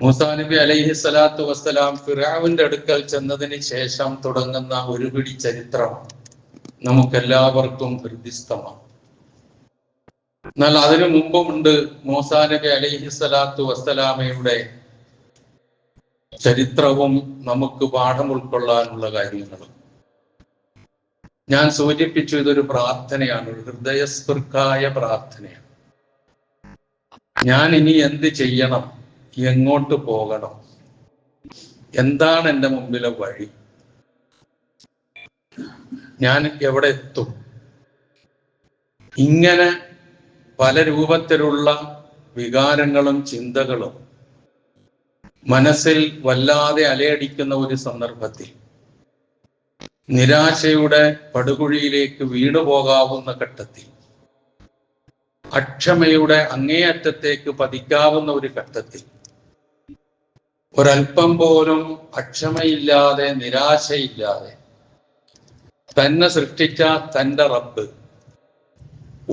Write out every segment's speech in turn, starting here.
മൂസാ നബി അലൈഹി സ്വലാത്തു വസ്സലാം ഫിർഔന്റെ അടുക്കൽ ചെന്നതിന് ശേഷം തുടങ്ങുന്ന ഒരു പിടി ചരിത്രം നമുക്കെല്ലാവർക്കും ഹൃദിസ്ഥമാണ്. എന്നാൽ അതിനു മുമ്പുമുണ്ട് മൂസാ നബി അലൈഹി സ്വലാത്തു വസ്സലാമയുടെ ചരിത്രവും നമുക്ക് പാഠം ഉൾക്കൊള്ളാനുള്ള കാര്യങ്ങളും. ഞാൻ സൂചിപ്പിച്ചു, ഇതൊരു പ്രാർത്ഥനയാണ്, ഒരു ഹൃദയസ്പൃക്കായ പ്രാർത്ഥനയാണ്. ഞാൻ ഇനി എന്ത് ചെയ്യണം, എങ്ങോട്ട് പോകണം, എന്താണ് എൻ്റെ മുമ്പിലെ വഴി, ഞാൻ എവിടെ എത്തും? ഇങ്ങനെ പല രൂപത്തിലുള്ള വികാരങ്ങളും ചിന്തകളും മനസ്സിൽ വല്ലാതെ അലയടിക്കുന്ന ഒരു സന്ദർഭത്തിൽ, നിരാശയുടെ പടുകുഴിയിലേക്ക് വീണുപോകാവുന്ന ഘട്ടത്തിൽ, അക്ഷമയുടെ അങ്ങേയറ്റത്തേക്ക് പതിക്കാവുന്ന ഒരു ഘട്ടത്തിൽ, ഒരൽപ്പം പോലും അക്ഷമയില്ലാതെ നിരാശയില്ലാതെ തന്നെ സൃഷ്ടിച്ച തൻ്റെ റബ്ബ്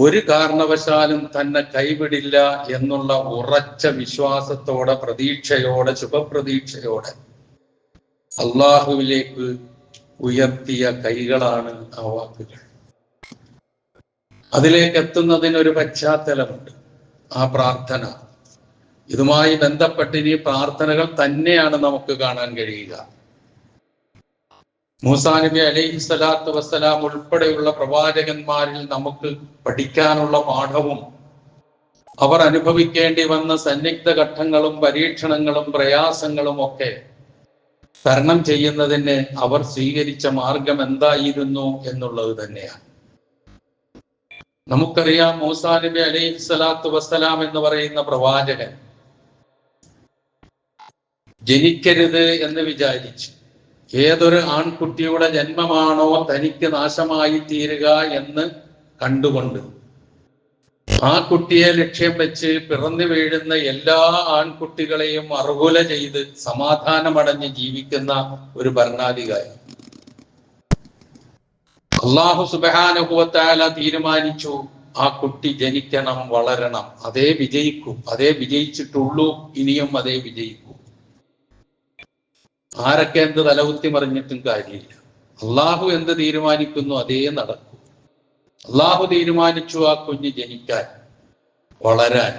ഒരു കാരണവശാലും തന്നെ കൈവിടില്ല എന്നുള്ള ഉറച്ച വിശ്വാസത്തോടെ, പ്രതീക്ഷയോടെ, ശുഭപ്രതീക്ഷയോടെ അള്ളാഹുവിലേക്ക് ഉയർത്തിയ കൈകളാണ് ആ വാക്കുകൾ. അതിലേക്ക് എത്തുന്നതിനൊരു പശ്ചാത്തലമുണ്ട്, ആ പ്രാർത്ഥന. ഇതുമായി ബന്ധപ്പെട്ട് ഇനി പ്രാർത്ഥനകൾ തന്നെയാണ് നമുക്ക് കാണാൻ കഴിയുക. മൂസാ നബി അലൈഹി സ്വലാത്തു വസ്സലാം ഉൾപ്പെടെയുള്ള പ്രവാചകന്മാരിൽ നമുക്ക് പഠിക്കാനുള്ള പാഠവും അവർ അനുഭവിക്കേണ്ടി വന്ന സന്നിഗ്ധ ഘട്ടങ്ങളും പരീക്ഷണങ്ങളും പ്രയാസങ്ങളും ഒക്കെ തരണം ചെയ്യുന്നതിന് അവർ സ്വീകരിച്ച മാർഗം എന്തായിരുന്നു എന്നുള്ളത് തന്നെയാണ്. നമുക്കറിയാം, മൂസാ നബി അലൈഹി സ്വലാത്തു വസ്സലാം എന്ന് പറയുന്ന പ്രവാചകൻ ജനിക്കരുത് എന്ന് വിചാരിച്ചു. ഏതൊരു ആൺകുട്ടിയുടെ ജന്മമാണോ തനിക്ക് നാശമായി തീരുക എന്ന് കണ്ടുകൊണ്ട് ആ കുട്ടിയെ ലക്ഷ്യം വെച്ച് പിറന്നു വീഴുന്ന എല്ലാ ആൺകുട്ടികളെയും അർഹുല ചെയ്ത് സമാധാനമടഞ്ഞ് ജീവിക്കുന്ന ഒരു ഭരണാധികാരി. അല്ലാഹു സുബ്ഹാനഹു വ തആല തീരുമാനിച്ചു, ആ കുട്ടി ജനിക്കണം, വളരണം, അതേ വിജയിക്കൂ, അതേ വിജയിച്ചിട്ടുള്ളൂ, ഇനിയും അതേ വിജയിക്കൂ. ആരൊക്കെ എന്ത് തലകുത്തി മറിഞ്ഞിട്ടും കാര്യമില്ല. അള്ളാഹു എന്ത് തീരുമാനിക്കുന്നു അതേ നടക്കൂ. അള്ളാഹു തീരുമാനിച്ചു ആ കുഞ്ഞ് ജനിക്കാൻ, വളരാൻ.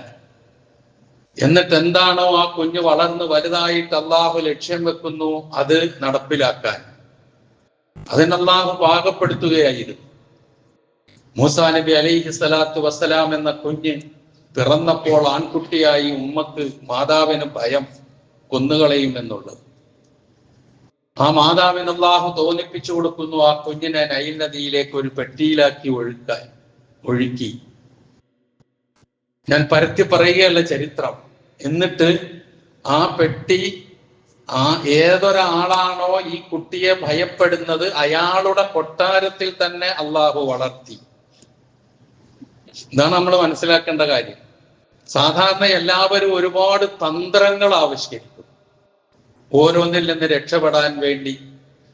എന്നിട്ട് എന്താണോ ആ കുഞ്ഞ് വളർന്ന് വലുതായിട്ട് അള്ളാഹു ലക്ഷ്യം വെക്കുന്നു അത് നടപ്പിലാക്കാൻ, അതിന് അള്ളാഹു പാകപ്പെടുത്തുകയായിരുന്നു. മൂസാ നബി അലൈഹി സ്വലാത്തു വസ്സലാം എന്ന കുഞ്ഞ് പിറന്നപ്പോൾ ആൺകുട്ടിയായി ഉമ്മക്ക്, മാതാവിന് ഭയം, കൊന്നുകളയും എന്നുള്ളത്. ആ മാതാവിന് അല്ലാഹു തോന്നിപ്പിച്ചു കൊടുക്കുന്നു, ആ കുഞ്ഞിനെ നൈൽ നദിയിലേക്ക് ഒരു പെട്ടിയിലാക്കി ഒഴുക്കി. ഞാൻ പരത്തി പറയുകയല്ല ചരിത്രം. എന്നിട്ട് ആ പെട്ടി, ആ ഏതൊരാളാണോ ഈ കുട്ടിയെ ഭയപ്പെടുന്നത് അയാളുടെ കൊട്ടാരത്തിൽ തന്നെ അല്ലാഹു വളർത്തി. ഇതാണ് നമ്മൾ മനസ്സിലാക്കേണ്ട കാര്യം. സാധാരണ എല്ലാവരും ഒരുപാട് തന്ത്രങ്ങൾ ആവിഷ്കരിക്കും, ഓരോന്നിൽ നിന്ന് രക്ഷപ്പെടാൻ വേണ്ടി.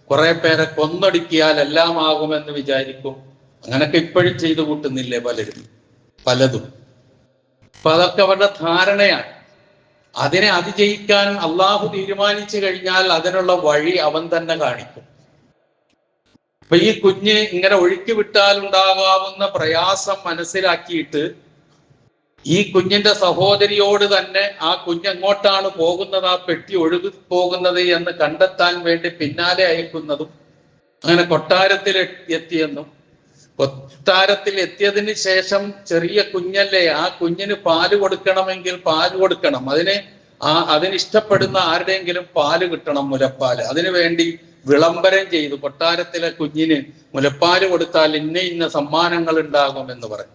കുറെ പേരെ കൊന്നൊടുക്കിയാൽ എല്ലാം ആകുമെന്ന് വിചാരിക്കും. അങ്ങനൊക്കെ ഇപ്പോഴും ചെയ്തു കൂട്ടുന്നില്ലേ പലതും. അപ്പൊ അതൊക്കെ അവരുടെ ധാരണയാണ്. അതിനെ അതിജയിക്കാൻ അള്ളാഹു തീരുമാനിച്ചു കഴിഞ്ഞാൽ അതിനുള്ള വഴി അവൻ തന്നെ കാണിക്കും. അപ്പൊ ഈ കുഞ്ഞ് ഇങ്ങനെ ഒഴുക്കി വിട്ടാൽ ഉണ്ടാകാവുന്ന പ്രയാസം മനസ്സിലാക്കിയിട്ട് ഈ കുഞ്ഞിന്റെ സഹോദരിയോട് തന്നെ ആ കുഞ്ഞെങ്ങോട്ടാണ് പോകുന്നത്, ആ പെട്ടി ഒഴുകി പോകുന്നത് എന്ന് കണ്ടെത്താൻ വേണ്ടി പിന്നാലെ അയക്കുന്നതും, അങ്ങനെ കൊട്ടാരത്തിൽ എത്തിയെന്നും, കൊട്ടാരത്തിൽ എത്തിയതിന് ശേഷം ചെറിയ കുഞ്ഞല്ലേ, ആ കുഞ്ഞിന് പാല് കൊടുക്കണമെങ്കിൽ പാല് കൊടുക്കണം, അതിനിഷ്ടപ്പെടുന്ന ആരുടെയെങ്കിലും പാല് കിട്ടണം, മുലപ്പാല്. അതിനുവേണ്ടി വിളംബരം ചെയ്തു, കൊട്ടാരത്തിലെ കുഞ്ഞിന് മുലപ്പാല് കൊടുത്താൽ ഇന്ന സമ്മാനങ്ങൾ ഉണ്ടാകും എന്ന് പറഞ്ഞു.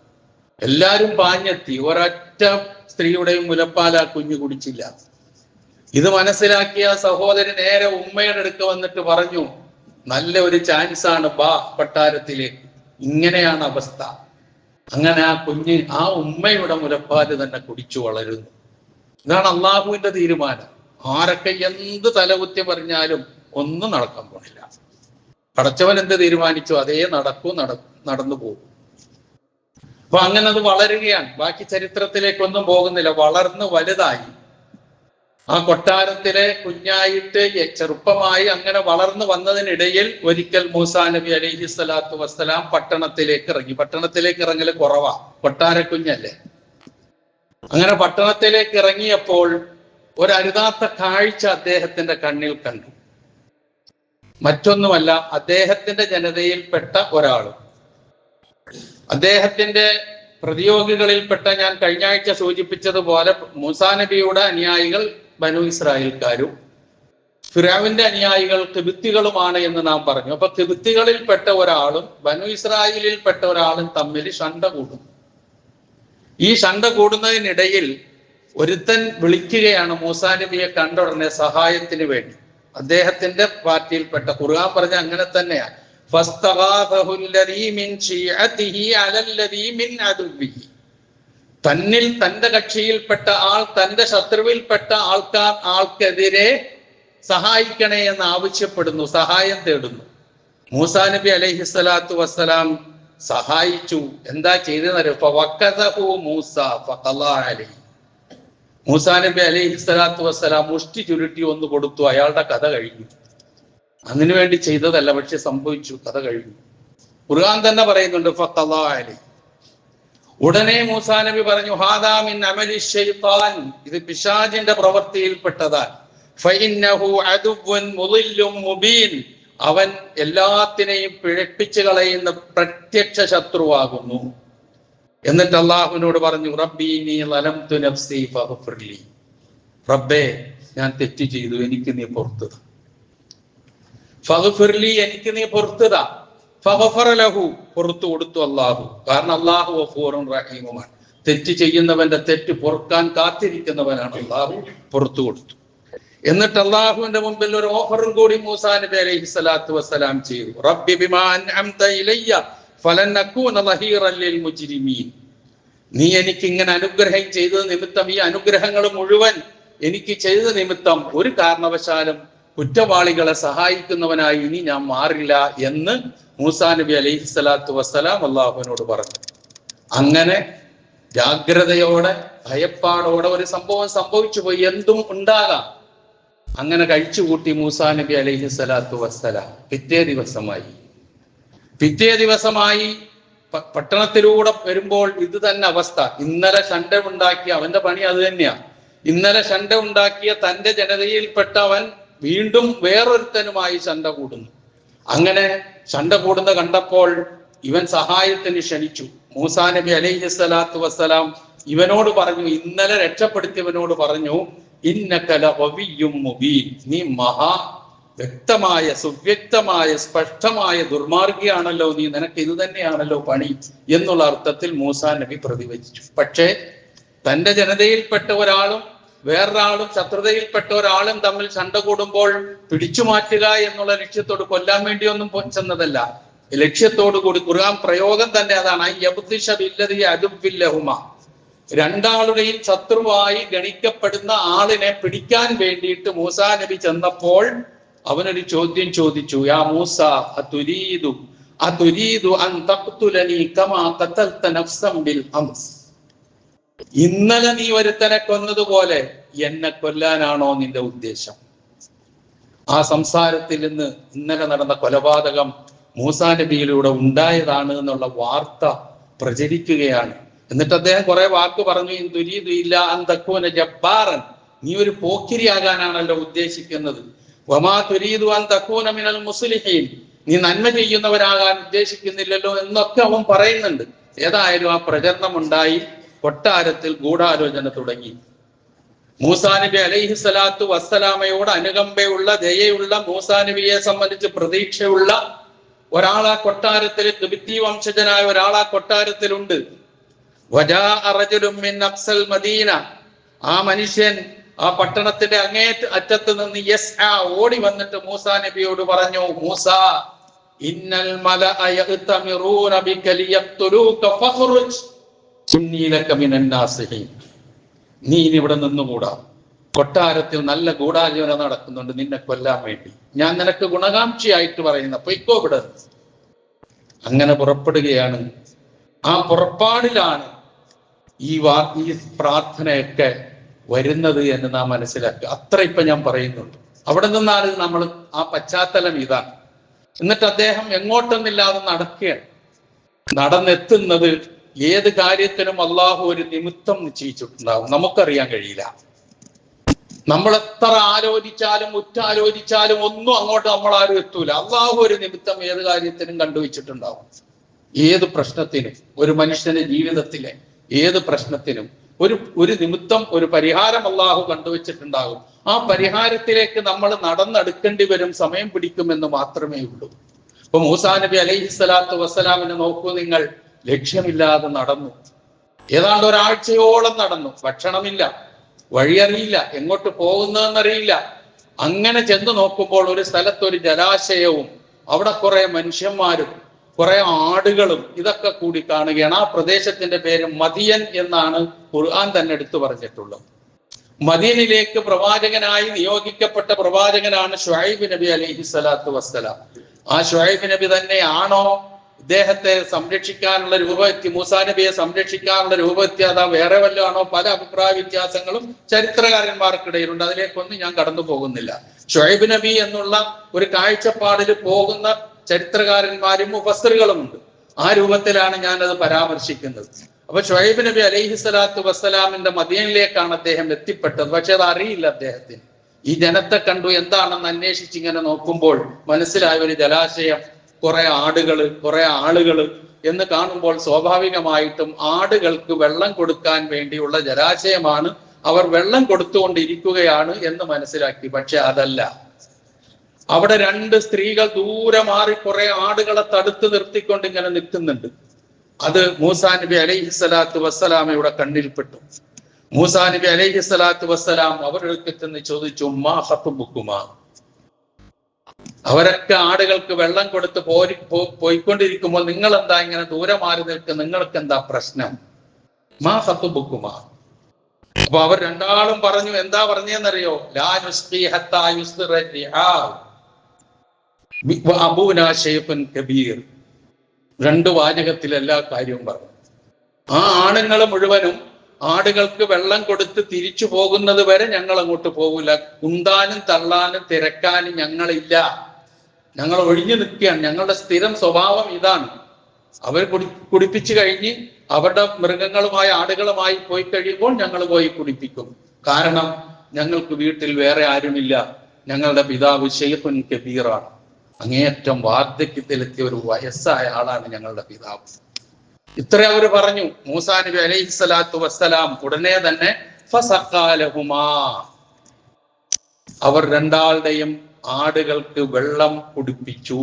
എല്ലാരും പാഞ്ഞെത്തി. ഒരൊറ്റ സ്ത്രീയുടെയും മുലപ്പാൽ ആ കുഞ്ഞു കുടിച്ചില്ല. ഇത് മനസ്സിലാക്കിയ സഹോദരൻ നേരെ ഉമ്മയുടെ അടുക്ക് വന്നിട്ട് പറഞ്ഞു, നല്ല ഒരു ചാൻസ് ആണ്, ബാ കൊട്ടാരത്തിലേക്ക്. ഇങ്ങനെയാണ് അവസ്ഥ. അങ്ങനെ ആ കുഞ്ഞ് ആ ഉമ്മയുടെ മുലപ്പാല് തന്നെ കുടിച്ചു വളരുന്നു. ഇതാണ് അള്ളാഹുവിന്റെ തീരുമാനം. ആരൊക്കെ എന്ത് തലകുത്തി പറഞ്ഞാലും ഒന്നും നടക്കാൻ പോണില്ല. പടച്ചവൻ എന്ത് തീരുമാനിച്ചു അതേ നടന്നു പോകും. അപ്പൊ അങ്ങനെ അത് വളരുകയാണ്. ബാക്കി ചരിത്രത്തിലേക്കൊന്നും പോകുന്നില്ല. വളർന്ന് വലുതായി. ആ കൊട്ടാരത്തിലെ കുഞ്ഞായിട്ട് ചെറുപ്പമായി അങ്ങനെ വളർന്നു വന്നതിനിടയിൽ ഒരിക്കൽ മൂസാ നബി അലൈഹി സ്വലാത്തു വസ്സലാം പട്ടണത്തിലേക്ക് ഇറങ്ങി. പട്ടണത്തിലേക്ക് ഇറങ്ങല് കുറവാ, കൊട്ടാരക്കുഞ്ഞല്ലേ. അങ്ങനെ പട്ടണത്തിലേക്ക് ഇറങ്ങിയപ്പോൾ ഒരരുതാത്ത കാഴ്ച അദ്ദേഹത്തിന്റെ കണ്ണിൽ കണ്ടു. മറ്റൊന്നുമല്ല, അദ്ദേഹത്തിന്റെ ജനതയിൽപ്പെട്ട ഒരാളും അദ്ദേഹത്തിന്റെ പ്രതിയോഗികളിൽപ്പെട്ട, ഞാൻ കഴിഞ്ഞ ആഴ്ച സൂചിപ്പിച്ചതുപോലെ, മൂസാ നബിയുടെ അനുയായികൾ ബനു ഇസ്രായേൽക്കാരും ഫിറഔന്റെ അനുയായികൾ കിബിത്തികളുമാണ് എന്ന് നാം പറഞ്ഞു. അപ്പൊ കിബിത്തികളിൽപ്പെട്ട ഒരാളും ബനു ഇസ്രായേലിൽപ്പെട്ട ഒരാളും തമ്മിൽ ശണ്ട കൂടും. ഈ ശണ്ട കൂടുന്നതിനിടയിൽ ഒരുത്തൻ വിളിക്കുകയാണ് മൂസാ നബിയെ കണ്ട ഉടനെ സഹായത്തിന് വേണ്ടി. അദ്ദേഹത്തിന്റെ പാർട്ടിയിൽപ്പെട്ട, ഖുർആൻ പറഞ്ഞ അങ്ങനെ തന്നെയാണ്, തന്നിൽ തന്റെ കക്ഷിയിൽപ്പെട്ട ആൾ തന്റെ ശത്രുവിൽപ്പെട്ട ആൾക്കെതിരെ സഹായിക്കണേ എന്ന് ആവശ്യപ്പെടുന്നു, സഹായം തേടുന്നു. മൂസാ നബി അലൈഹി സ്വലാത്തു വസ്സലാം സഹായിച്ചു. എന്താ ചെയ്തെന്നറിയോ? മൂസാ നബി അലൈഹി സ്വലാത്തു വസ്സലാം മുഷ്ടി ചുരുട്ടി ഒന്ന് കൊടുത്തു. അയാളുടെ കഥ കഴിഞ്ഞു. അതിനു വേണ്ടി ചെയ്തതല്ല, പക്ഷെ സംഭവിച്ചു, കഥ കഴിഞ്ഞു. ഖുർആൻ തന്നെ പറയുന്നുണ്ട് ഫഖളാ അലൈഹി. ഉടനെ മൂസാ നബി പറഞ്ഞു, ഹാദാ മിൻ അമലി ശൈത്താൻ, ഇത് പിശാചിന്റെ പ്രവൃത്തിയിൽപ്പെട്ടതാണ്. ഫഇന്നഹു അദുവ്വുൻ മുളില്ലും മുബീൻ, അവൻ എല്ലാത്തിനെയും പിഴപ്പിച്ചു കളയുന്ന പ്രത്യക്ഷ ശത്രുവാകുന്നു. എന്നിട്ട് അള്ളാഹുവിനോട് പറഞ്ഞു, റബ്ബി നീ ലലംതു നഫ്സി ഫഗ്ഫിർലി, റബ്ബേ ഞാൻ തെറ്റ് ചെയ്തു, എനിക്ക് നീ പുറത്തുതാ. ഫഗ്ഫിർലി, എനിക്ക് നീ പുറത്തുതാ. ഫഗ്ഫറ ലഹു, പുറത്തു കൊടുത്തു അള്ളാഹു. കാരണം അള്ളാഹു ഗഫൂറുൻ റഹീമുമാണ്. തെറ്റ് ചെയ്യുന്നവന്റെ തെറ്റ് പൊറുക്കാൻ കാത്തിരിക്കുന്നവനാണ് അള്ളാഹു. പുറത്തു കൊടുത്തു. എന്നിട്ട് അള്ളാഹുവിന്റെ മുമ്പിൽ ഒരു ഓഫറും കൂടി മൂസാ നബി അലൈഹി സ്വലാത്തു വസ്സലാം ചെയ്തു. റബ്ബി ബിമാ അൻഅംത ഇലയ്യ ഫലൻ അകൂന ലഹീറൻ ലിൽ മുജ്രിമീൻ, നീ എനിക്ക് ഇങ്ങനെ അനുഗ്രഹം ചെയ്തത് നിമിത്തം, ഈ അനുഗ്രഹങ്ങൾ മുഴുവൻ എനിക്ക് ചെയ്ത നിമിത്തം ഒരു കാരണവശാലും കുറ്റവാളികളെ സഹായിക്കുന്നവനായി ഇനി ഞാൻ മാറില്ല എന്ന് മൂസാ നബി അലൈഹി സ്വലാത്തു വസ്സലാം അള്ളാഹുവിനോട് പറഞ്ഞു. അങ്ങനെ ജാഗ്രതയോടെ ഭയപ്പാടോടെ ഒരു സംഭവം സംഭവിച്ചു പോയി, എന്തും ഉണ്ടാകാം. അങ്ങനെ കഴിച്ചുകൂട്ടി മൂസാ നബി അലൈഹി സ്വലാത്തു വസ്സലാം. പിറ്റേ ദിവസമായി പട്ടണത്തിലൂടെ വരുമ്പോൾ ഇത് തന്നെ അവസ്ഥ. ഇന്നലെ ശണ്ട ഉണ്ടാക്കിയ അവന്റെ പണി അത് തന്നെയാ. ഇന്നലെ ശണ്ട ഉണ്ടാക്കിയ തന്റെ ജനതയിൽപ്പെട്ടവൻ വീണ്ടും വേറൊരുത്തനുമായി ശണ്ട കൂടുന്നു. അങ്ങനെ ശണ്ട കൂടുന്ന കണ്ടപ്പോൾ ഇവൻ സഹായത്തിന് ക്ഷണിച്ചു. മൂസാ നബി അലൈഹി സ്വലാത്തു വസ്സലാം ഇവനോട് പറഞ്ഞു, ഇന്നലെ രക്ഷപ്പെടുത്തിയവനോട് പറഞ്ഞു, ഇന്നക ലഗവിയ്യും മുബീൻ, നീ മഹാ വ്യക്തമായ സുവ്യക്തമായ സ്പഷ്ടമായ ദുർമാർഗിയാണല്ലോ നീ, നിനക്ക് ഇത് തന്നെയാണല്ലോ പണി എന്നുള്ള അർത്ഥത്തിൽ മൂസാ നബി പ്രതിവചിച്ചു. പക്ഷേ തന്റെ ജനതയിൽപ്പെട്ട ഒരാളും വേറൊരാളും ശത്രുതയിൽപ്പെട്ട ഒരാളും തമ്മിൽ ശണ്ട കൂടുമ്പോൾ പിടിച്ചു മാറ്റുക എന്നുള്ള ലക്ഷ്യത്തോട്, കൊല്ലാൻ വേണ്ടിയൊന്നും ചെന്നതല്ല, ലക്ഷ്യത്തോടു കൂടി. ഖുർആൻ പ്രയോഗം തന്നെ അതാണ്, രണ്ടാളുടെയും ശത്രുവായി ഗണിക്കപ്പെടുന്ന ആളിനെ പിടിക്കാൻ വേണ്ടിയിട്ട് മൂസാ നബി ചെന്നപ്പോൾ അവനൊരു ചോദ്യം ചോദിച്ചു, യാ മൂസ അതുരീദു അൻ തഖ്തുലനി കമാ ഖതൽത നഫ്സൻ ബിൽ അംസ്, ഇന്നലെ നീ ഒരുത്തനെ കൊന്നതുപോലെ എന്നെ കൊല്ലാനാണോ നിന്റെ ഉദ്ദേശം? ആ സംസാരത്തിൽ നിന്ന് ഇന്നലെ നടന്ന കൊലപാതകം മൂസാ നബിയിലൂടെ ഉണ്ടായതാണ് എന്നുള്ള വാർത്ത പ്രചരിക്കുകയാണ്. എന്നിട്ട് അദ്ദേഹം കുറെ വാക്ക് പറഞ്ഞു, ഇല്ല അന്തക്കൂന ജബ്ബാറൻ, നീ ഒരു പോക്കിരിയാകാനാണല്ലോ ഉദ്ദേശിക്കുന്നത്. വമാ തുരീദു അൻ തകൂന മിനൽ മുസ്ലിഹീൻ, നീ നന്മ ചെയ്യുന്നവരാകാൻ ഉദ്ദേശിക്കുന്നില്ലല്ലോ എന്നൊക്കെ അവൻ പറയുന്നുണ്ട്. ഏതായാലും ആ പ്രചരണം ഉണ്ടായി. കൊട്ടാരത്തിൽ ഗൂഢാലോചന തുടങ്ങി. മൂസാ നബി അലൈഹി സ്വലാത്തു വസ്സലാമയോട് അനുകമ്പയുള്ള ദയയുള്ള മൂസാ നബിയെ സംബന്ധിച്ച് പ്രതീക്ഷയുള്ള ഒരാൾ ആ കൊട്ടാരത്തിൽ, ഖിബ്തി വംശജനായ ഒരാൾ ആ കൊട്ടാരത്തിലുണ്ട്. മദീന, ആ മനുഷ്യൻ ആ പട്ടണത്തിന്റെ അറ്റത്ത് നിന്ന് ഓടി വന്നിട്ട് മൂസാ നബിയോട് പറഞ്ഞു, മൂസാ ഇന്നൽ മലഅ യഗ്തമിറൂന ബിക ലിയഖ്തുലൂക ഫഖ്റുജ് ഇന്നി ലക മിനൻ നാസിഹീൻ, നീ ഇവിടെ നിന്നുകൂടാ, കൊട്ടാരത്തിൽ നല്ല ഗൂഢാലോചന നടക്കുന്നുണ്ട് നിന്നെ കൊല്ലാൻ വേണ്ടി, ഞാൻ നിനക്ക് ഗുണകാംക്ഷിയായിട്ട് പറയുന്ന, പൊയ്ക്കോ ഇവിടെ. അങ്ങനെ പുറപ്പെടുകയാണ്. ആ പുറപ്പാടിലാണ് ഈ പ്രാർത്ഥനയൊക്കെ വരുന്നത് എന്ന് നാം മനസ്സിലാക്കുക. അത്ര ഇപ്പൊ ഞാൻ പറയുന്നുണ്ട്. അവിടെ നിന്നാണ് നമ്മൾ ആ പശ്ചാത്തലം ഇതാണ്. എന്നിട്ട് അദ്ദേഹം എങ്ങോട്ടൊന്നില്ലാതെ നടക്കുകയാണ്. നടന്നെത്തുന്നത് ഏത് കാര്യത്തിനും അള്ളാഹു ഒരു നിമിത്തം നിശ്ചയിച്ചിട്ടുണ്ടാവും. നമുക്കറിയാൻ കഴിയില്ല. നമ്മൾ എത്ര ആലോചിച്ചാലും ഉറ്റാലോചിച്ചാലും ഒന്നും അങ്ങോട്ട് നമ്മൾ ആരും എത്തൂല. അള്ളാഹു ഒരു നിമിത്തം ഏത് കാര്യത്തിനും കണ്ടുവച്ചിട്ടുണ്ടാവും. ഏത് പ്രശ്നത്തിനും, ഒരു മനുഷ്യന്റെ ജീവിതത്തിലെ ഏത് പ്രശ്നത്തിനും ഒരു നിമിത്തം, ഒരു പരിഹാരം അള്ളാഹു കണ്ടുവച്ചിട്ടുണ്ടാകും. ആ പരിഹാരത്തിലേക്ക് നമ്മൾ നടന്നെടുക്കേണ്ടി വരും, സമയം പിടിക്കുമെന്ന് മാത്രമേ ഉള്ളൂ. ഇപ്പൊ മൂസാ നബി അലൈഹിസ്സലാത്തു വസ്സലാമിനെ നോക്കൂ നിങ്ങൾ. ലക്ഷ്യമില്ലാതെ നടന്നു, ഏതാണ്ട് ഒരാഴ്ചയോളം നടന്നു. ഭക്ഷണമില്ല, വഴിയറിയില്ല, എങ്ങോട്ട് പോകുന്നതെന്നറിയില്ല. അങ്ങനെ ചെന്ന് നോക്കുമ്പോൾ ഒരു സ്ഥലത്ത് ഒരു ജലാശയവും അവിടെ കുറെ മനുഷ്യന്മാരും കുറെ ആടുകളും ഇതൊക്കെ കൂടി കാണുകയാണ്. ആ പ്രദേശത്തിന്റെ പേര് മദിയൻ എന്നാണ് ഖുർആൻ തന്നെ എടുത്തു പറഞ്ഞിട്ടുള്ളത്. മദീനിലേക്ക് പ്രവാചകനായി നിയോഗിക്കപ്പെട്ട പ്രവാചകനാണ് ശുഐബ് നബി അലൈഹിസ്സലാത്തു വസ്സലാം. ആ ശുഐബ് നബി തന്നെയാണോ ഇദ്ദേഹത്തെ സംരക്ഷിക്കാനുള്ള രൂപവ്യക്തി, മൂസാ നബിയെ സംരക്ഷിക്കാനുള്ള രൂപവ്യക്തി, അതാ വേറെ വല്ലതാണോ? പല അഭിപ്രായ വ്യത്യാസങ്ങളും ചരിത്രകാരന്മാർക്കിടയിലുണ്ട്. അതിലേക്കൊന്നും ഞാൻ കടന്നു പോകുന്നില്ല. ശുഐബ് നബി എന്നുള്ള ഒരു കാഴ്ചപ്പാടിൽ പോകുന്ന ചരിത്രകാരന്മാരും മുഫസ്സിറുകളുമുണ്ട്. ആ രൂപത്തിലാണ് ഞാനത് പരാമർശിക്കുന്നത്. അപ്പൊ ശുഐബ് നബി അലൈഹിസ്സലാത്തു വസ്സലാമിന്റെ മദീനയിലേക്കാണ് അദ്ദേഹം എത്തിപ്പെട്ടത്. പക്ഷെ അത് അറിയില്ല അദ്ദേഹത്തിന്. ഈ ജനത്തെ കണ്ടു, എന്താണെന്ന് അന്വേഷിച്ചിങ്ങനെ നോക്കുമ്പോൾ മനസ്സിലായ ഒരു ജലാശയം, കുറെ ആളുകള് എന്ന് കാണുമ്പോൾ സ്വാഭാവികമായിട്ടും ആടുകൾക്ക് വെള്ളം കൊടുക്കാൻ വേണ്ടിയുള്ള ജലാശയമാണ്, അവർ വെള്ളം കൊടുത്തുകൊണ്ടിരിക്കുകയാണ് എന്ന് മനസ്സിലാക്കി. പക്ഷെ അതല്ല. അവിടെ രണ്ട് സ്ത്രീകൾ ദൂരെ മാറി കുറെ ആടുകളെ തടുത്ത് നിർത്തിക്കൊണ്ട് ഇങ്ങനെ നിൽക്കുന്നുണ്ട്. അത് മൂസാ നബി അലൈഹിസ്സലാത്തു വസ്സലാമയുടെ കണ്ണിൽപ്പെട്ടു. മൂസാ നബി അലൈഹിസ്സലാത്തു വസ്സലാം അവരുടെ ചെന്ന് ചോദിച്ചു, മാ ഖത്ബുക്കുമാ, അവരൊക്കെ ആടുകൾക്ക് വെള്ളം കൊടുത്ത് പോയിക്കൊണ്ടിരിക്കുമ്പോൾ നിങ്ങൾ എന്താ ഇങ്ങനെ ദൂരെ മാറി നിൽക്കുക? നിങ്ങൾക്ക് എന്താ പ്രശ്നം? മാ ഖത്ബുക്കുമാ. അപ്പൊ അവർ രണ്ടാളും പറഞ്ഞു, എന്താ പറഞ്ഞെന്നറിയോ? ലാ നുസ്ഖി ഹത്താ യുസ്ദിറ റിഹാ അബൂനാ ശൈഖുൻ കബീർ. രണ്ട് വാചകത്തിൽ എല്ലാ കാര്യവും പറഞ്ഞു. ആ ആണുങ്ങൾ മുഴുവനും ആടുകൾക്ക് വെള്ളം കൊടുത്ത് തിരിച്ചു പോകുന്നത് വരെ ഞങ്ങൾ അങ്ങോട്ട് പോകില്ല. കുന്താനും തള്ളാനും തിരക്കാനും ഞങ്ങളില്ല. ഞങ്ങൾ ഒഴിഞ്ഞു നിൽക്കുകയാണ്. ഞങ്ങളുടെ സ്ഥിരം സ്വഭാവം ഇതാണ്. അവർ കുടിപ്പിച്ചു കഴിഞ്ഞ് അവരുടെ മൃഗങ്ങളുമായി ആടുകളുമായി പോയി കഴിയുമ്പോൾ ഞങ്ങൾ പോയി കുടിപ്പിക്കും. കാരണം ഞങ്ങൾക്ക് വീട്ടിൽ വേറെ ആരുമില്ല. ഞങ്ങളുടെ പിതാവ് ശൈഖുൻ കബീറാണ്, അങ്ങേയറ്റം വാർദ്ധക്യത്തിലെത്തിയ ഒരു വയസ്സായ ആളാണ് ഞങ്ങളുടെ പിതാവ്. ഇത്ര അവർ പറഞ്ഞു. മൂസാ നബി അലൈഹിസ്സലാത്തു വസ്സലാം ഉടനെ തന്നെ ഫസഖാലഹുമാ, അവർ രണ്ടാളുടെയും ആടുകൾക്ക് വെള്ളം കുടിപ്പിച്ചു.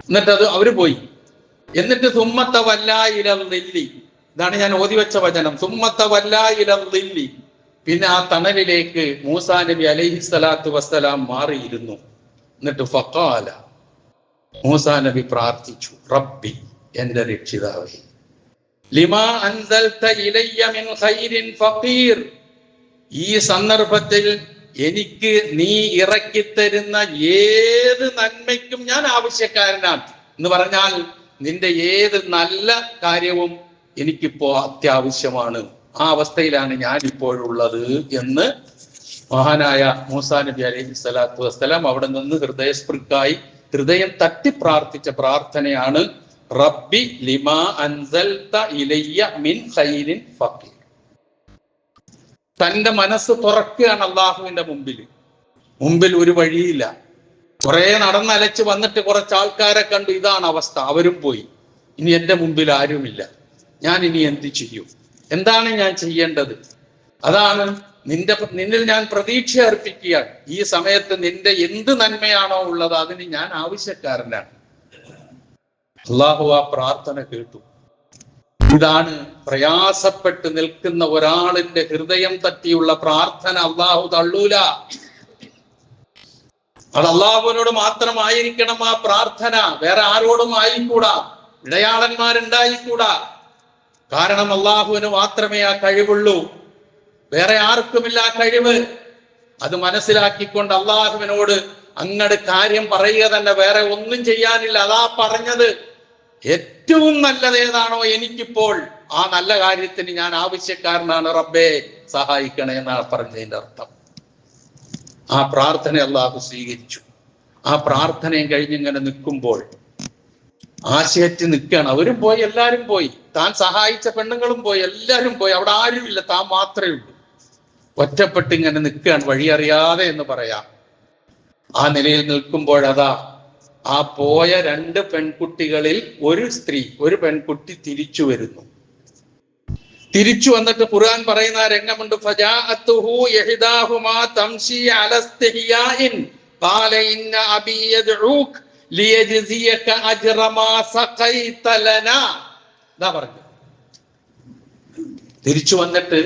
എന്നിട്ട് അവര് പോയി. എന്നിട്ട് സുമ്മത്ത വല്ലാ ഇലൽ ദില്ലി, ഇതാണ് ഞാൻ ഓതി വെച്ച വചനം. സുമ്മത്ത വല്ലാ ഇലൽ ദില്ലി, പിന്നെ ആ തണലിലേക്ക് മൂസാ നബി അലൈഹിസ്സലാത്തു വസ്സലാം മാറിയിരുന്നു. എന്നിട്ട് ഫഖാല, മൂസാ നബി പ്രാർത്ഥിച്ചു, റബ്ബി, എന്റെ രക്ഷിതാവേ, ലിമാ അൻസൽത ഇലയ്യ മിൻ ഖൈരിൻ ഫഖീർ, ഈ സന്ദർഭത്തിൽ എനിക്ക് നീ ഇറക്കിത്തരുന്ന ഏത് നന്മയ്ക്കും ഞാൻ ആവശ്യക്കാരനാണ്. എന്ന് പറഞ്ഞാൽ നിന്റെ ഏത് നല്ല കാര്യവും എനിക്കിപ്പോ അത്യാവശ്യമാണ്. ആ അവസ്ഥയിലാണ് ഞാൻ ഇപ്പോഴുള്ളത് എന്ന് മഹാനായ മൂസാ നബി അലൈഹിസ്സലാത്തു വസ്സലാം അവിടെ നിന്ന് ഹൃദയസ്പൃക്കായി ഹൃദയം തട്ടി പ്രാർത്ഥിച്ച പ്രാർത്ഥനയാണ് റബ്ബി ലിമാ അൻസൽത ഇലയ്യ മിൻ ഖൈരിൻ ഫഖീർ. തന്റെ മനസ്സ് തുറക്കുകയാണ് അള്ളാഹുവിന്റെ മുമ്പിൽ ഒരു വഴിയില്ല. കുറെ നടന്നലച്ച് വന്നിട്ട് കുറച്ച് ആൾക്കാരെ കണ്ടു, ഇതാണ് അവസ്ഥ, അവരും പോയി. ഇനി എന്റെ മുമ്പിൽ ആരുമില്ല, ഞാൻ ഇനി എന്ത് ചെയ്യും? എന്താണ് ഞാൻ ചെയ്യേണ്ടത്? അതാണ് നിന്നിൽ ഞാൻ പ്രതീക്ഷ അർപ്പിക്കുകയാണ്. ഈ സമയത്ത് നിന്റെ എന്ത് നന്മയാണോ ഉള്ളത് അതിന് ഞാൻ ആവശ്യക്കാരനാണ്. അള്ളാഹു ആ പ്രാർത്ഥന കേട്ടു. ഇതാണ് പ്രയാസപ്പെട്ട് നിൽക്കുന്ന ഒരാളിന്റെ ഹൃദയം തട്ടിയുള്ള പ്രാർത്ഥന അള്ളാഹു തള്ളൂല. അത് അള്ളാഹുവിനോട് മാത്രമായിരിക്കണം ആ പ്രാർത്ഥന, വേറെ ആരോടും ആയിക്കൂടാ, ഇടയാളന്മാരുണ്ടായിക്കൂടാ. കാരണം അള്ളാഹുവിന് മാത്രമേ ആ കഴിവുള്ളൂ, വേറെ ആർക്കുമില്ല ആ കഴിവ്. അത് മനസ്സിലാക്കിക്കൊണ്ട് അള്ളാഹുവിനോട് അങ്ങട് കാര്യം പറയുക തന്നെ, വേറെ ഒന്നും ചെയ്യാനില്ല. അതാ പറഞ്ഞത്, ഏറ്റവും നല്ലത് ഏതാണോ എനിക്കിപ്പോൾ ആ നല്ല കാര്യത്തിന് ഞാൻ ആവശ്യക്കാരനാണ്, റബ്ബേ സഹായിക്കണേ എന്നാണ് പറഞ്ഞതിന്റെ അർത്ഥം. ആ പ്രാർത്ഥന അള്ളാഹു സ്വീകരിച്ചു. ആ പ്രാർത്ഥനയും കഴിഞ്ഞിങ്ങനെ നിൽക്കുമ്പോൾ ആശയറ്റ് നിൽക്കുകയാണ്. അവരും പോയി, എല്ലാരും പോയി, താൻ സഹായിച്ച പെണ്ണുങ്ങളും പോയി, എല്ലാരും പോയി, അവിടെ ആരുമില്ല, താൻ മാത്രമേ ഉള്ളൂ. ഒറ്റപ്പെട്ട് ഇങ്ങനെ നിൽക്കുകയാണ്, വഴിയറിയാതെ എന്ന് പറയാം. ആ നിലയിൽ നിൽക്കുമ്പോഴതാ ആ പോയ 2 പെൺകുട്ടികളിൽ ഒരു പെൺകുട്ടി തിരിച്ചു വരുന്നു. തിരിച്ചു വന്നിട്ട് ഖുർആൻ പറയുന്ന രംഗമുണ്ട്, ഫജാഅത്തുഹു യഹ്ദാഹുമാ തംശി അല ഇസ്തിഹ്യാഇൻ ഖാല ഇന്ന അബി യദ്ഊക ലിയജ്സിയക അജ്റ മാ സഖൈത ലനാ. ദാ പറഞ്ഞു. തിരിച്ചു വന്നിട്ട്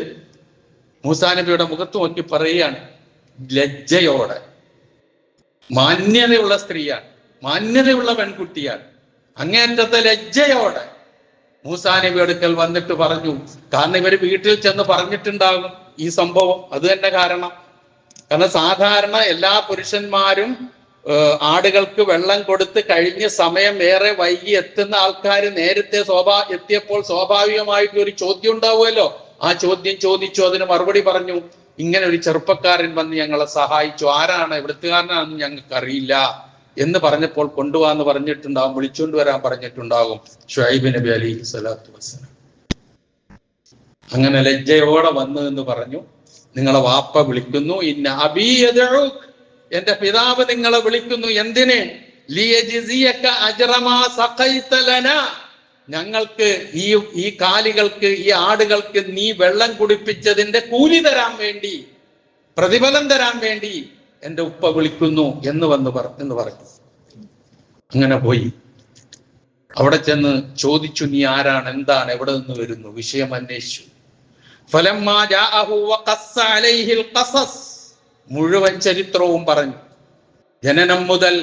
മൂസാ നബിയുടെ മുഖത്ത് നോക്കി പറയുകയാണ്, ലജ്ജയോടെ. മാന്യതയുള്ള സ്ത്രീയാണ്, മാന്യതയുള്ള പെൺകുട്ടിയാണ്. അങ്ങേറ്റത്തെ ലജ്ജയോടെ മൂസാ നബി അടുക്കൽ വന്നിട്ട് പറഞ്ഞു. കാരണം ഇവര് വീട്ടിൽ ചെന്ന് പറഞ്ഞിട്ടുണ്ടാകും ഈ സംഭവം. അത് തന്നെ കാരണം. സാധാരണ എല്ലാ പുരുഷന്മാരും ആടുകൾക്ക് വെള്ളം കൊടുത്ത് കഴിഞ്ഞ സമയം ഏറെ വൈകി എത്തുന്ന ആൾക്കാർ നേരത്തെ എത്തിയപ്പോൾ സ്വാഭാവികമായിട്ട് ഒരു ചോദ്യം ഉണ്ടാവുമല്ലോ. ആ ചോദ്യം ചോദിച്ചു, അതിന് മറുപടി പറഞ്ഞു. ഇങ്ങനെ ഒരു ചെറുപ്പക്കാരൻ വന്ന് ഞങ്ങളെ സഹായിച്ചു, ആരാണ്, എവിടുത്തുകാരനാണെന്ന് ഞങ്ങൾക്ക് അറിയില്ല എന്ന് പറഞ്ഞപ്പോൾ കൊണ്ടുപോകാന്ന് പറഞ്ഞിട്ടുണ്ടാവും, വിളിച്ചുകൊണ്ട് വരാൻ പറഞ്ഞിട്ടുണ്ടാകും ഷുഐബ് നബി അലൈഹി സ്വലാത്തു വസ്സലാം. അങ്ങനെ ലജ്ജയോടെ വന്നു എന്ന് പറഞ്ഞു. നിങ്ങളെ വാപ്പ വിളിക്കുന്നു, ഇന്ന അബീ യദ്ഊക, എന്റെ പിതാവ് നിങ്ങളെ വിളിക്കുന്നു. എന്തിന്? ലിയജ്സിയക അജ്റ മാ സഖൈത ലനാ, ഞങ്ങൾക്ക് ഈ കാലികൾക്ക്, ഈ ആടുകൾക്ക് നീ വെള്ളം കുടിപ്പിച്ചതിന്റെ കൂലി തരാൻ വേണ്ടി, പ്രതിഫലം തരാൻ വേണ്ടി എന്റെ ഉപ്പ വിളിക്കുന്നു എന്ന് പറഞ്ഞു. അങ്ങനെ പോയി അവിടെ ചെന്ന് ചോദിച്ചു, നീ ആരാണ്, എന്താണ്, എവിടെ നിന്ന് വരുന്നു, വിഷയം അന്വേഷിച്ചു. ഫലമ്മാ ജാഅഹു വഖസ്സ അലൈഹിൽ ഖസസ്, മുഴുവൻ ചരിത്രവും പറഞ്ഞു. ജനനം മുതൽ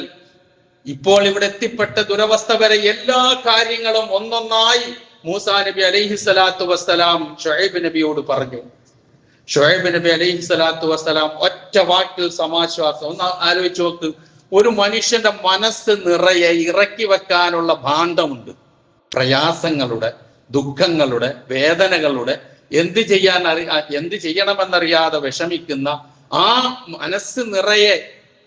ഇപ്പോൾ ഇവിടെ എത്തിപ്പെട്ട ദുരവസ്ഥ വരെ എല്ലാ കാര്യങ്ങളും ഒന്നൊന്നായി മൂസാ നബി അലൈഹി സ്വലാത്തു വസ്സലാം ഷുഐബ് നബിയോട് പറഞ്ഞു. ഷുഐബ് നബി അലൈഹി സ്വലാത്തു വസ്സലാം ഒറ്റ വാക്കിൽ സമാശ്വാസം. ഒന്ന് ആലോചിച്ച് നോക്ക്, ഒരു മനുഷ്യന്റെ മനസ്സ് നിറയെ ഇറക്കി വെക്കാനുള്ള ഭാണ്ഡമുണ്ട്. പ്രയാസങ്ങളുടെ, ദുഃഖങ്ങളുടെ, വേദനകളുടെ, എന്ത് ചെയ്യണമെന്നറിയാതെ വിഷമിക്കുന്ന, ആ മനസ്സ് നിറയെ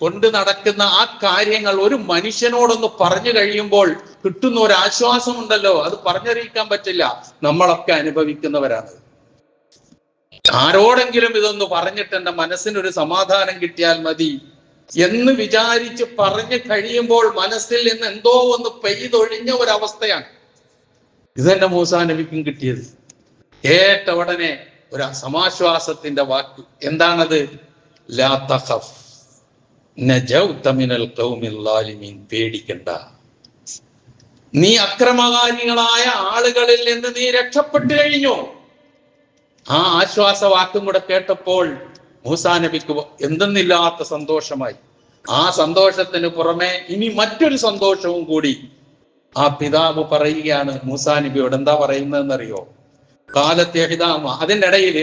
കൊണ്ട് നടക്കുന്ന ആ കാര്യങ്ങൾ ഒരു മനുഷ്യനോടൊന്ന് പറഞ്ഞു കഴിയുമ്പോൾ കിട്ടുന്ന ഒരു ആശ്വാസമുണ്ടല്ലോ, അത് പറഞ്ഞറിയിക്കാൻ പറ്റില്ല. നമ്മളൊക്കെ അനുഭവിക്കുന്നവരാണ്. ആരോടെങ്കിലും ഇതൊന്ന് പറഞ്ഞിട്ട് എന്റെ മനസ്സിനൊരു സമാധാനം കിട്ടിയാൽ മതി എന്ന് വിചാരിച്ച് പറഞ്ഞു കഴിയുമ്പോൾ മനസ്സിൽ നിന്ന് എന്തോ ഒന്ന് പെയ്തൊഴിഞ്ഞ ഒരവസ്ഥയാണ്. ഇത് തന്നെ മൂസാ നബിക്കും കിട്ടിയത്. കേട്ട ഉടനെ ഒരു സമാശ്വാസത്തിന്റെ വാക്ക്. എന്താണത്? ലാ തഖഫ് നജൗത മിനൽ ഖൗമിൽ ളാലിമീൻ, പേടിക്കണ്ട, നീ അക്രമകാരികളായ ആളുകളിൽ നിന്ന് നീ രക്ഷപ്പെട്ടു കഴിഞ്ഞു. ആ ആശ്വാസവാക്കും കൂടെ കേട്ടപ്പോൾ മൂസാ നബിക്ക് എന്തെന്നില്ലാത്ത സന്തോഷമായി. ആ സന്തോഷത്തിന് പുറമെ ഇനി മറ്റൊരു സന്തോഷവും കൂടി ആ പിതാവ് പറയുകയാണ് മൂസാ നബിയോട്. എന്താ പറയുന്നതെന്നറിയോ? കാലത്തെ ഹിതാമ. അതിൻ്റെ ഇടയിൽ,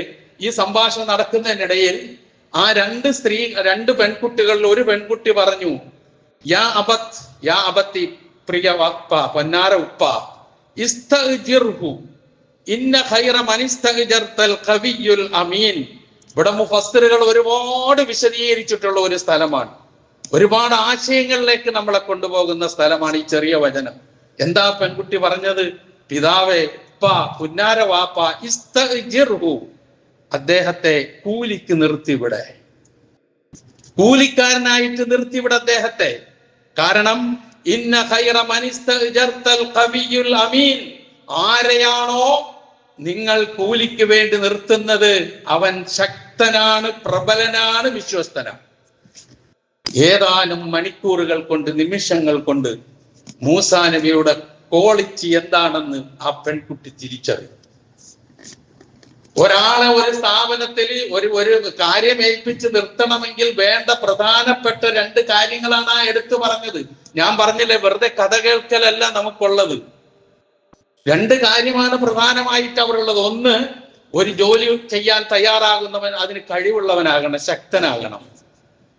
ഈ സംഭാഷണം നടക്കുന്നതിനിടയിൽ ആ രണ്ട് പെൺകുട്ടികളിൽ ഒരു പെൺകുട്ടി പറഞ്ഞു, യാ അബത്തി, പ്രിയ വപ്പ, പൊന്നാര ഉപ്പ, ഇസ്തഅ്ജിർഹു ഇന്ന ഖൈറ മൻ ഇസ്തഅ്ജർതൽ ഖവിയ്യുൽ അമീൻ. ഇവിടെ മുഫസ്സിറുകൾ ഒരുപാട് വിശദീകരിച്ചിട്ടുള്ള ഒരു സ്ഥലമാണ്. ഒരുപാട് ആശയങ്ങളിലേക്ക് നമ്മളെ കൊണ്ടുപോകുന്ന സ്ഥലമാണ് ഈ ചെറിയ വചനം. എന്താ പെൺകുട്ടി പറഞ്ഞത്? പിതാവേ, ഉപ്പ, പുന്നാര വാപ്പ, ഇസ്തഅ്ജിർഹു, അദ്ദേഹത്തെ കൂലിക്ക് നിർത്തിവിടെ, കൂലിക്കാരനായിട്ട് നിർത്തിവിടെ അദ്ദേഹത്തെ. കാരണം ഇന്ന ഖൈറ മൻ ഇസ്തഅ്ജർതൽ ഖവിയ്യുൽ അമീൻ, ആരെയാണോ നിങ്ങൾ കൂലിക്ക് വേണ്ടി നിർത്തുന്നത് അവൻ ശക്തനാണ്, പ്രബലനാണ്, വിശ്വസ്തനാണ്. ഏതാനും മണിക്കൂറുകൾ കൊണ്ട്, നിമിഷങ്ങൾ കൊണ്ട് മൂസാ നബിയുടെ ക്വാളിറ്റി എന്താണെന്ന് ആ പെൺകുട്ടി തിരിച്ചറിയും. ഒരാളെ ഒരു സ്ഥാപനത്തിൽ ഒരു കാര്യം ഏൽപ്പിച്ച് നിർത്തണമെങ്കിൽ വേണ്ട പ്രധാനപ്പെട്ട 2 കാര്യങ്ങളാണ് ആ എടുത്തു പറഞ്ഞത്. ഞാൻ പറഞ്ഞില്ലേ, വെറുതെ കഥ കേൾക്കലല്ല നമുക്കുള്ളത്. 2 കാര്യമാണ് പ്രധാനമായിട്ട് അവരുള്ളത്. ഒന്ന്, ഒരു ജോലി ചെയ്യാൻ തയ്യാറാകുന്നവൻ അതിന് കഴിവുള്ളവനാകണം, ശക്തനാകണം.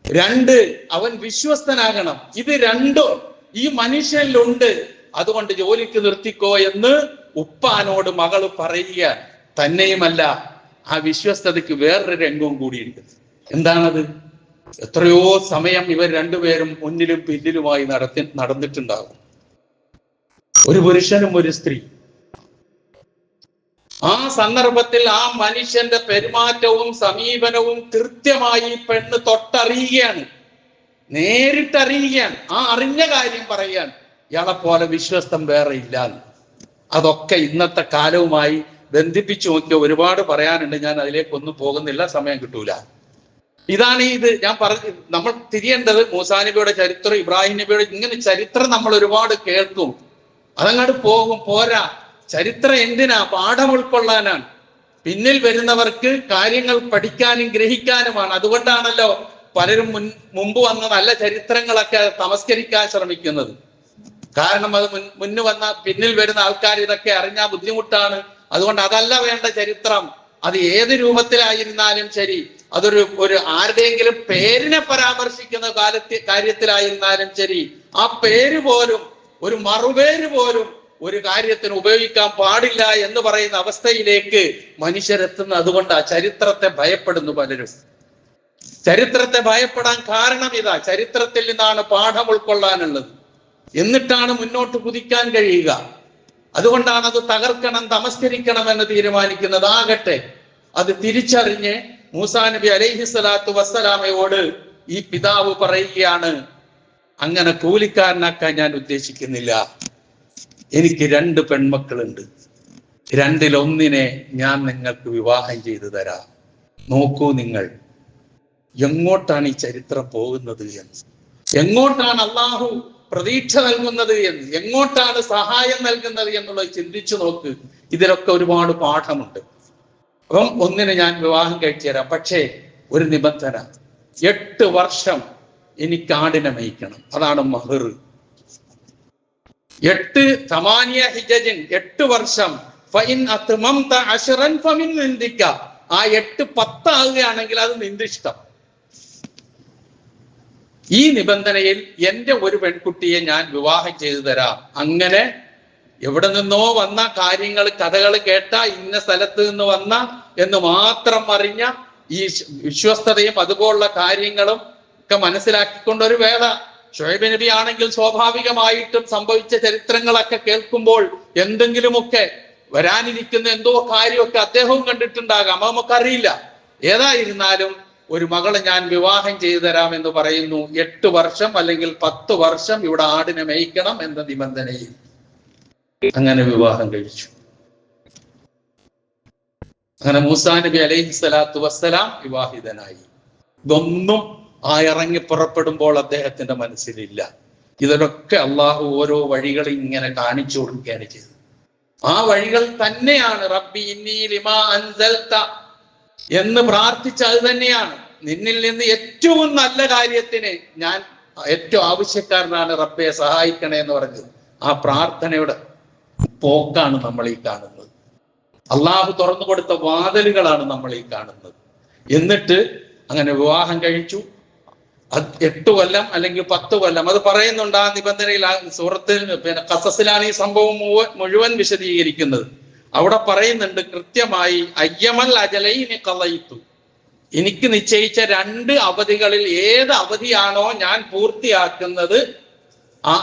2, അവൻ വിശ്വസ്തനാകണം. ഇത് രണ്ടും ഈ മനുഷ്യനിലുണ്ട്. അതുകൊണ്ട് ജോലിക്ക് നിർത്തിക്കോ എന്ന് ഉപ്പാനോട് മകള് പറയുക. തന്നെയുമല്ല, ആ വിശ്വസ്തതയ്ക്ക് വേറൊരു രംഗവും കൂടിയുണ്ട്. എന്താണത്? എത്രയോ സമയം ഇവർ രണ്ടുപേരും മുന്നിലും പിന്നിലുമായി നടന്നിട്ടുണ്ടാകും. ഒരു പുരുഷനും ഒരു സ്ത്രീ. ആ സന്ദർഭത്തിൽ ആ മനുഷ്യന്റെ പെരുമാറ്റവും സമീപനവും കൃത്യമായി പെണ്ണ് തൊട്ടറിയുകയാണ്, നേരിട്ടറിയുകയാണ്. ആ അറിഞ്ഞ കാര്യം പറയാൻ ഇയാളെ പോലെ വിശ്വസ്തം വേറെ ഇല്ല. അതൊക്കെ ഇന്നത്തെ കാലവുമായി ബന്ധിപ്പിച്ചു നോക്കിയ ഒരുപാട് പറയാനുണ്ട്. ഞാൻ അതിലേക്കൊന്നും പോകുന്നില്ല, സമയം കിട്ടൂല. ഇതാണ് ഇത് ഞാൻ നമ്മൾ തിരിയേണ്ടത്. മൂസാ നബിയുടെ ചരിത്രം, ഇബ്രാഹിം നബിയുടെ, ഇങ്ങനെ ചരിത്രം നമ്മൾ ഒരുപാട് കേൾക്കും, അതങ്ങോട്ട് പോകും. പോരാ, ചരിത്രം എന്തിനാ? പാഠം ഉൾക്കൊള്ളാനാണ്. പിന്നിൽ വരുന്നവർക്ക് കാര്യങ്ങൾ പഠിക്കാനും ഗ്രഹിക്കാനുമാണ്. അതുകൊണ്ടാണല്ലോ പലരും മുമ്പ് വന്ന നല്ല ചരിത്രങ്ങളൊക്കെ തമസ്കരിക്കാൻ ശ്രമിക്കുന്നത്. കാരണം അത് മുന്നു വന്ന പിന്നിൽ വരുന്ന ആൾക്കാർ ഇതൊക്കെ അറിഞ്ഞാൽ ബുദ്ധിമുട്ടാണ്. അതുകൊണ്ട് അതല്ല വേണ്ട ചരിത്രം. അത് ഏത് രൂപത്തിലായിരുന്നാലും ശരി, അതൊരു ആരുടെയെങ്കിലും പേരിനെ പരാമർശിക്കുന്ന കാര്യത്തിലായിരുന്നാലും ശരി, ആ പേര് പോലും, ഒരു മറുപേര് പോലും ഒരു കാര്യത്തിന് ഉപയോഗിക്കാൻ പാടില്ല എന്ന് പറയുന്ന അവസ്ഥയിലേക്ക് മനുഷ്യരെത്തുന്ന. അതുകൊണ്ട് ആ ചരിത്രത്തെ ഭയപ്പെടുന്നു പലരും. ചരിത്രത്തെ ഭയപ്പെടാൻ കാരണം ഇതാ, ചരിത്രത്തിൽ നിന്നാണ് പാഠം ഉൾക്കൊള്ളാനുള്ളത്. എന്നിട്ടാണ് മുന്നോട്ട് കുതിക്കാൻ കഴിയുക. അതുകൊണ്ടാണ് അത് തകർക്കണം, തമസ്കരിക്കണം എന്ന് തീരുമാനിക്കുന്നത്. ആകട്ടെ, അത് തിരിച്ചറിഞ്ഞ് മൂസാ നബി അലൈഹിസ്സലാത്തു വസ്സലാമയോട് ഈ പിതാവ് പറയുകയാണ്, അങ്ങനെ കൂലിക്കാരനാക്കാൻ ഞാൻ ഉദ്ദേശിക്കുന്നില്ല. എനിക്ക് 2 പെൺമക്കളുണ്ട്. 2-1 ഞാൻ നിങ്ങൾക്ക് വിവാഹം ചെയ്തു തരാം. നോക്കൂ നിങ്ങൾ, എങ്ങോട്ടാണ് ഈ ചരിത്രം പോകുന്നത് എന്ന്, എങ്ങോട്ടാണ് അള്ളാഹു പ്രതീക്ഷ നൽകുന്നത് എന്ന്, എങ്ങോട്ടാണ് സഹായം നൽകുന്നത് എന്നുള്ളത് ചിന്തിച്ചു നോക്ക്. ഇതിലൊക്കെ ഒരുപാട് പാഠമുണ്ട്. അപ്പം 1 ഞാൻ വിവാഹം കഴിച്ചു തരാം, പക്ഷേ ഒരു നിബന്ധന, 8 വർഷം എനിക്ക് ആടിനെ മേയ്ക്കണം. അതാണ് മഹർ. 8 വർഷം. ആ 8 10 ആകുകയാണെങ്കിൽ അത് നിന്റെ ഇഷ്ടം. ഈ നിബന്ധനയിൽ എൻ്റെ ഒരു പെൺകുട്ടിയെ ഞാൻ വിവാഹം ചെയ്തു തരാം. അങ്ങനെ എവിടെ നിന്നോ വന്ന കാര്യങ്ങൾ, കഥകൾ കേട്ട, ഇന്ന സ്ഥലത്ത് നിന്ന് വന്ന എന്ന് മാത്രം അറിഞ്ഞ ഈ വിശ്വസ്തതയും അതുപോലുള്ള കാര്യങ്ങളും ഒക്കെ മനസ്സിലാക്കിക്കൊണ്ടൊരു വേള. ഷുഐബ് നബി ആണെങ്കിൽ സ്വാഭാവികമായിട്ടും സംഭവിച്ച ചരിത്രങ്ങളൊക്കെ കേൾക്കുമ്പോൾ എന്തെങ്കിലുമൊക്കെ വരാനിരിക്കുന്ന എന്തോ കാര്യമൊക്കെ അദ്ദേഹവും കണ്ടിട്ടുണ്ടാകാം, അത് നമുക്കറിയില്ല. ഏതായിരുന്നാലും ഒരു മകളെ ഞാൻ വിവാഹം ചെയ്തു തരാം എന്ന് പറയുന്നു. 8 വർഷം അല്ലെങ്കിൽ 10 വർഷം ഇവിടെ ആടിനെ മേയ്ക്കണം എന്ന നിബന്ധനയിൽ അങ്ങനെ വിവാഹം കഴിച്ചു. അങ്ങനെ മൂസാ നബി അലൈഹിസ്സലാത്തു വസ്സലാം വിവാഹിതനായി. ഇതൊന്നും ആ ഇറങ്ങി പുറപ്പെടുമ്പോൾ അദ്ദേഹത്തിന്റെ മനസ്സിലില്ല. ഇതിലൊക്കെ അള്ളാഹു ഓരോ വഴികൾ ഇങ്ങനെ കാണിച്ചു കൊടുക്കുകയാണ് ചെയ്തത്. ആ വഴികൾ തന്നെയാണ് റബ്ബി ഇന്നി ലിമാ അൻസൽത എന്ന് പ്രാർത്ഥിച്ച അത് തന്നെയാണ്. നിന്നിൽ നിന്ന് ഏറ്റവും നല്ല കാര്യത്തിന് ഞാൻ ഏറ്റവും ആവശ്യക്കാരനാണ്, റബ്ബെ സഹായിക്കണേ എന്ന് പറഞ്ഞത്. ആ പ്രാർത്ഥനയുടെ പോക്കാണ് നമ്മൾ ഈ കാണുന്നത്. അള്ളാഹു തുറന്നു കൊടുത്ത വാതിലുകളാണ് നമ്മൾ ഈ കാണുന്നത്. എന്നിട്ട് അങ്ങനെ വിവാഹം കഴിച്ചു. 8 കൊല്ലം അല്ലെങ്കിൽ 10 കൊല്ലം അത് പറയുന്നുണ്ട് ആ നിബന്ധനയിൽ. സൂറത്തിൽ ഖസസിലാണ് ഈ സംഭവം മുഴുവൻ വിശദീകരിക്കുന്നത്. അവിടെ പറയുന്നുണ്ട് കൃത്യമായി, അയ്യമൽ അജലൈനി ഖളൈതു, എനിക്ക് നിശ്ചയിച്ച 2 അവധികളിൽ ഏത് അവധിയാണോ ഞാൻ പൂർത്തിയാക്കുന്നത്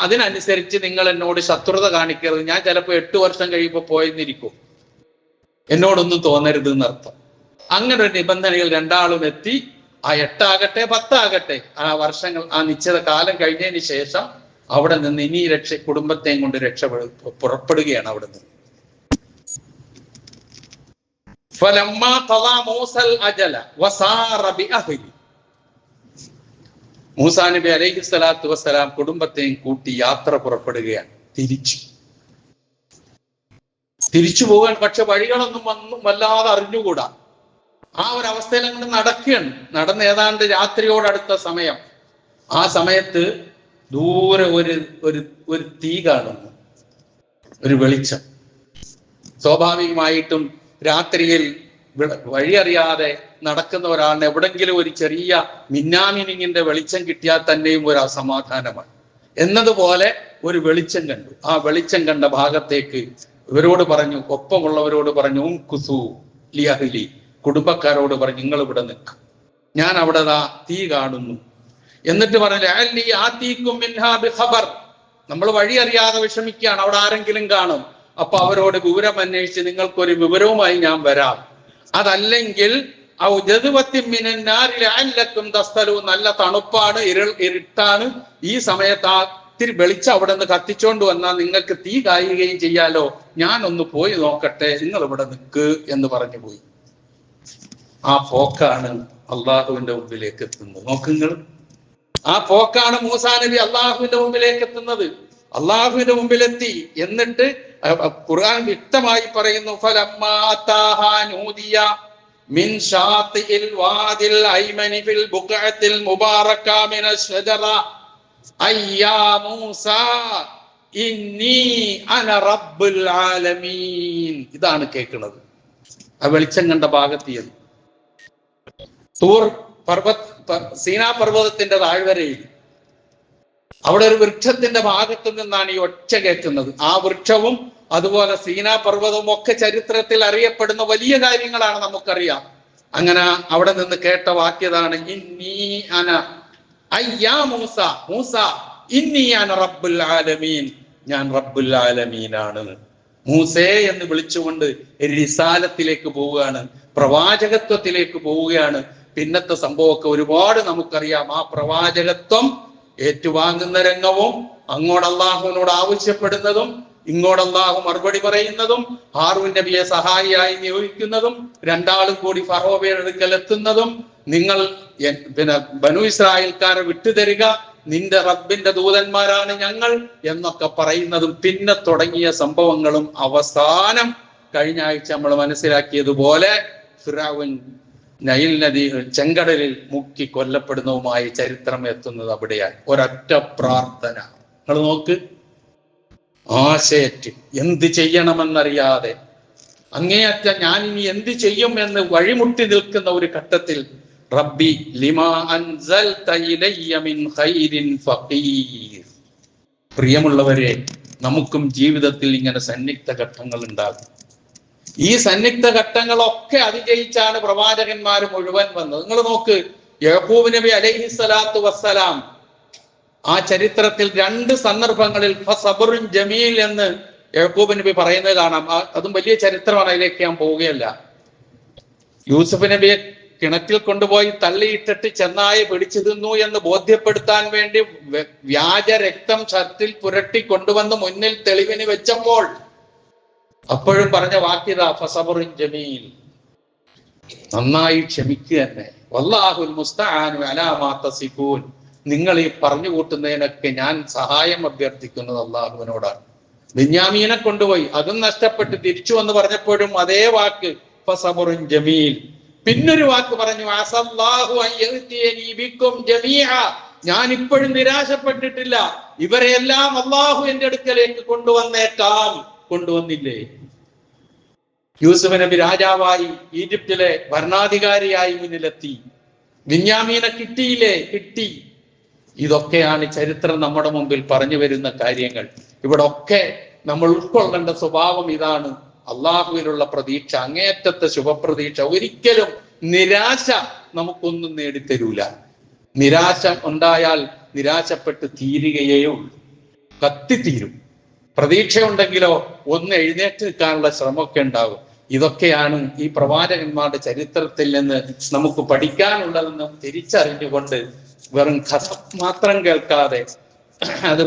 അതിനനുസരിച്ച് നിങ്ങൾ എന്നോട് ശത്രുത കാണിക്കരുത്. ഞാൻ ചിലപ്പോൾ 8 വർഷം കഴിയുമ്പോൾ പോയെന്നിരിക്കും, എന്നോടൊന്നും തോന്നരുത് എന്നർത്ഥം. അങ്ങനെ ഒരു നിബന്ധനയിൽ രണ്ടാളും എത്തി. ആ 8 ആകട്ടെ 10 ആകട്ടെ, ആ വർഷങ്ങൾ, ആ നിശ്ചിത കാലം കഴിഞ്ഞതിന് ശേഷം അവിടെ നിന്ന് ഇനി കുടുംബത്തെയും കൊണ്ട് പുറപ്പെടുകയാണ് അവിടെ നിന്ന്. മൂസാ നബി അലൈഹിസ്സലാത്തു വസ്സലാം കുടുംബത്തെയും കൂട്ടി യാത്ര പുറപ്പെടുകയാണ്. തിരിച്ചു പോകാൻ പക്ഷെ വഴികളൊന്നും വല്ലാതെ അറിഞ്ഞുകൂടാ. ആ ഒരു അവസ്ഥയിൽ അങ്ങോട്ട് നടക്കുകയാണ്. നടന്ന് ഏതാണ്ട് രാത്രിയോടടുത്ത സമയം. ആ സമയത്ത് ദൂരെ ഒരു തീ കാണുന്നു, ഒരു വെളിച്ചം. സ്വാഭാവികമായിട്ടും രാത്രിയിൽ വഴിയറിയാതെ നടക്കുന്ന ഒരാളിന് എവിടെങ്കിലും ഒരു ചെറിയ മിന്നാമിനിങ്ങിന്റെ വെളിച്ചം കിട്ടിയാൽ തന്നെയും ഒരു അസമാധാനമാണ്. എന്നതുപോലെ ഒരു വെളിച്ചം കണ്ടു. ആ വെളിച്ചം കണ്ട ഭാഗത്തേക്ക് ഇവരോട് പറഞ്ഞു, ഒപ്പമുള്ളവരോട് പറഞ്ഞു, കുസു ലിയഹ്ലി, കുടുംബക്കാരോട് പറഞ്ഞു, നിങ്ങൾ ഇവിടെ നിൽക്കും, ഞാൻ അവിടെ തീ കാണുന്നു. എന്നിട്ട് പറഞ്ഞു, നമ്മൾ വഴി അറിയാതെ വിഷമിക്കുകയാണ്, അവിടെ ആരെങ്കിലും കാണും, അപ്പൊ അവരോട് വിവരം അന്വേഷിച്ച് നിങ്ങൾക്കൊരു വിവരവുമായി ഞാൻ വരാം. അതല്ലെങ്കിൽ നല്ല തണുപ്പാണ്, ഇരുട്ടാണ്, ഈ സമയത്ത് ഇത്തിരി വെളിച്ചം അവിടെ നിന്ന് കത്തിച്ചോണ്ട് വന്നാൽ നിങ്ങൾക്ക് തീ കായുകയും ചെയ്യാലോ, ഞാൻ ഒന്ന് പോയി നോക്കട്ടെ, നിങ്ങൾ ഇവിടെ നിൽക്ക് എന്ന് പറഞ്ഞു പോയി. ആ പോക്കാണ് അള്ളാഹുവിന്റെ മുമ്പിലേക്ക് എത്തുന്നത്. നോക്കുങ്ങൾ, ആ പോക്കാണ് മൂസാ നബി അള്ളാഹുവിന്റെ മുമ്പിലേക്ക് എത്തുന്നത്. അള്ളാഹുവിന്റെ മുമ്പിലെത്തി. എന്നിട്ട് ഖുർആൻ വ്യക്തമായി പറയുന്നു, ഫലമ്മാ അതാഹാ നൂദിയ മിൻ ഷാത്തിഇൽ വാദിൽ ഐമനി ഫിൽ ബുഖഅത്തിൽ മുബാറക മിനശ് ശജറ അയ്യാ മൂസാ ഇന്നി അന റബ്ബുൽ ആലമീൻ. ഇതാണ് കേൾക്കുന്നത്. ആ വെളിച്ചം കണ്ട ഭാഗത്തിയത് തൂർ സീനാ പർവ്വതത്തിന്റെ താഴ്വരയിൽ അവിടെ ഒരു വൃക്ഷത്തിന്റെ ഭാഗത്തു നിന്നാണ് ഈ ഒച്ച കേൾക്കുന്നത്. ആ വൃക്ഷവും അതുപോലെ സീനാ പർവ്വതവും ഒക്കെ ചരിത്രത്തിൽ അറിയപ്പെടുന്ന വലിയ കാര്യങ്ങളാണ്, നമുക്കറിയാം. അങ്ങനെ അവിടെ നിന്ന് കേട്ട വാക്യതാണ്, ഇന്നി അന അയ്യാ മൂസ, മൂസ ഇന്നി അന റബ്ബുൽ ആലമീൻ, ഞാൻ റബ്ബുൽ ആലമീനാണ്. മൂസേ എന്ന് വിളിച്ചുകൊണ്ട് റിസാലത്തിലേക്ക് പോവുകയാണ്, പ്രവാചകത്വത്തിലേക്ക് പോവുകയാണ്. പിന്നത്തെ സംഭവമൊക്കെ ഒരുപാട് നമുക്കറിയാം. ആ പ്രവാചകത്വം ഏറ്റുവാങ്ങുന്ന രംഗവും അങ്ങോട്ട് അള്ളാഹുവിനോട് ആവശ്യപ്പെടുന്നതും ഇങ്ങോട്ട് അള്ളാഹു മറുപടി പറയുന്നതും ഹാറൂൻ നബിയെ സഹായിയായി നിയോഗിക്കുന്നതും രണ്ടാളും കൂടി ഫറോവയുടെ അടുക്കൽ എത്തുന്നതും നിങ്ങൾ ബനു ഇസ്രായേൽക്കാരെ വിട്ടുതരിക, നിന്റെ റബ്ബിന്റെ ദൂതന്മാരാണ് ഞങ്ങൾ എന്നൊക്കെ പറയുന്നതും പിന്നെ തുടങ്ങിയ സംഭവങ്ങളും അവസാനം കഴിഞ്ഞ ആഴ്ച നമ്മൾ മനസ്സിലാക്കിയതുപോലെ ഫിറഔൻ നൈൽ നദി ചെങ്കടലിൽ മുക്കി കൊല്ലപ്പെടുന്നതുമായി ചരിത്രം എത്തുന്നത് അവിടെയാണ്. ഒരൊറ്റ പ്രാർത്ഥന. നിങ്ങൾ നോക്ക്, ആശയറ്റ് എന്ത് ചെയ്യണമെന്നറിയാതെ അങ്ങേയറ്റ ഞാൻ ഇനി എന്ത് ചെയ്യും എന്ന് വഴിമുട്ടി നിൽക്കുന്ന ഒരു ഘട്ടത്തിൽ റബ്ബി ലിമാ അൻസൽത ഇലയ്യ മിൻ ഖൈരിൻ ഫഖീർ. പ്രിയമുള്ളവരെ, നമുക്കും ജീവിതത്തിൽ ഇങ്ങനെ സന്നിഗ്ധ ഘട്ടങ്ങൾ ഉണ്ടാകും. ഈ സന്നിഗ്ധ ഘട്ടങ്ങളൊക്കെ അതിജയിച്ചാണ് പ്രവാചകന്മാർ മുഴുവൻ വന്നത്. നിങ്ങൾ നോക്ക്, യഅഖൂബ് നബി അലൈഹിസ്സലാത്തു വസ്സലാം ആ ചരിത്രത്തിൽ 2 സന്ദർഭങ്ങളിൽ ഫസബ്റുൻ ജമീൽ എന്ന് യഅഖൂബ് നബി പറയുന്നത് കാണാം. അതും വലിയ ചരിത്രമാണ്, അതിലേക്ക് ഞാൻ പോവുകയല്ല. യൂസുഫ് നബിയെ കിണറ്റിൽ കൊണ്ടുപോയി തള്ളിയിട്ടിട്ട് ചെന്നായി പിടിച്ചു തിന്നു എന്ന് ബോധ്യപ്പെടുത്താൻ വേണ്ടി വ്യാജ രക്തം ഷർട്ടിൽ പുരട്ടി കൊണ്ടുവന്ന് മുന്നിൽ തെളിവിന് വെച്ചപ്പോൾ അപ്പോഴും പറഞ്ഞ വാക്യത ഫസബ്റുൻ ജമീൽ, നന്നായി ക്ഷമിക്കുക തന്നെ. വല്ലാഹുൽ മുസ്തആനു അലാ മാ തസിഫൂൻ, നിങ്ങൾ ഈ പറഞ്ഞു കൂട്ടുന്നതിനൊക്കെ ഞാൻ സഹായം അഭ്യർത്ഥിക്കുന്നത് അള്ളാഹുവിനോടാണ്. ബെന്യാമീനെ കൊണ്ടുപോയി, അതും നഷ്ടപ്പെട്ട് തിരിച്ചു എന്ന് പറഞ്ഞപ്പോഴും അതേ വാക്ക് ഫസബ്റുൻ ജമീൽ. പിന്നൊരു വാക്ക് പറഞ്ഞു, അസല്ലാഹു അൻ യഅ്തിയനി ബിക്കും ജമീഅ, ഞാൻ ഇപ്പോഴും നിരാശപ്പെട്ടിട്ടില്ല, ഇവരെല്ലാം അള്ളാഹു എന്റെ അടുക്കലേക്ക് കൊണ്ടുവന്നേക്കാം. കൊണ്ടുവന്നില്ലേ? യൂസുഫ് നബി രാജാവായി ഈജിപ്തിലെ ഭരണാധികാരിയായി മുന്നിലെത്തി. ബെന്യാമീനെ കിട്ടിയില്ലേ? കിട്ടി. ഇതൊക്കെയാണ് ചരിത്രം നമ്മുടെ മുമ്പിൽ പറഞ്ഞു വരുന്ന കാര്യങ്ങൾ. ഇവിടെ ഒക്കെ നമ്മൾ ഉൾക്കൊള്ളേണ്ട സ്വഭാവം ഇതാണ്. അള്ളാഹുവിലുള്ള പ്രതീക്ഷ, അങ്ങേയറ്റത്തെ ശുഭപ്രതീക്ഷ. ഒരിക്കലും നിരാശ നമുക്കൊന്നും നേടിത്തരൂല. നിരാശ ഉണ്ടായാൽ നിരാശപ്പെട്ട് തീരുകയേ ഉള്ളൂ, കത്തിത്തീരും. പ്രതീക്ഷ ഉണ്ടെങ്കിലോ ഒന്ന് എഴുന്നേറ്റ് നിൽക്കാനുള്ള ശ്രമമൊക്കെ ഉണ്ടാകും. ഇതൊക്കെയാണ് ഈ പ്രവാചകന്മാരുടെ ചരിത്രത്തിൽ നിന്ന് നമുക്ക് പഠിക്കാനുള്ളതെന്ന് തിരിച്ചറിഞ്ഞുകൊണ്ട് വെറും കഥ മാത്രം കേൾക്കാതെ അത്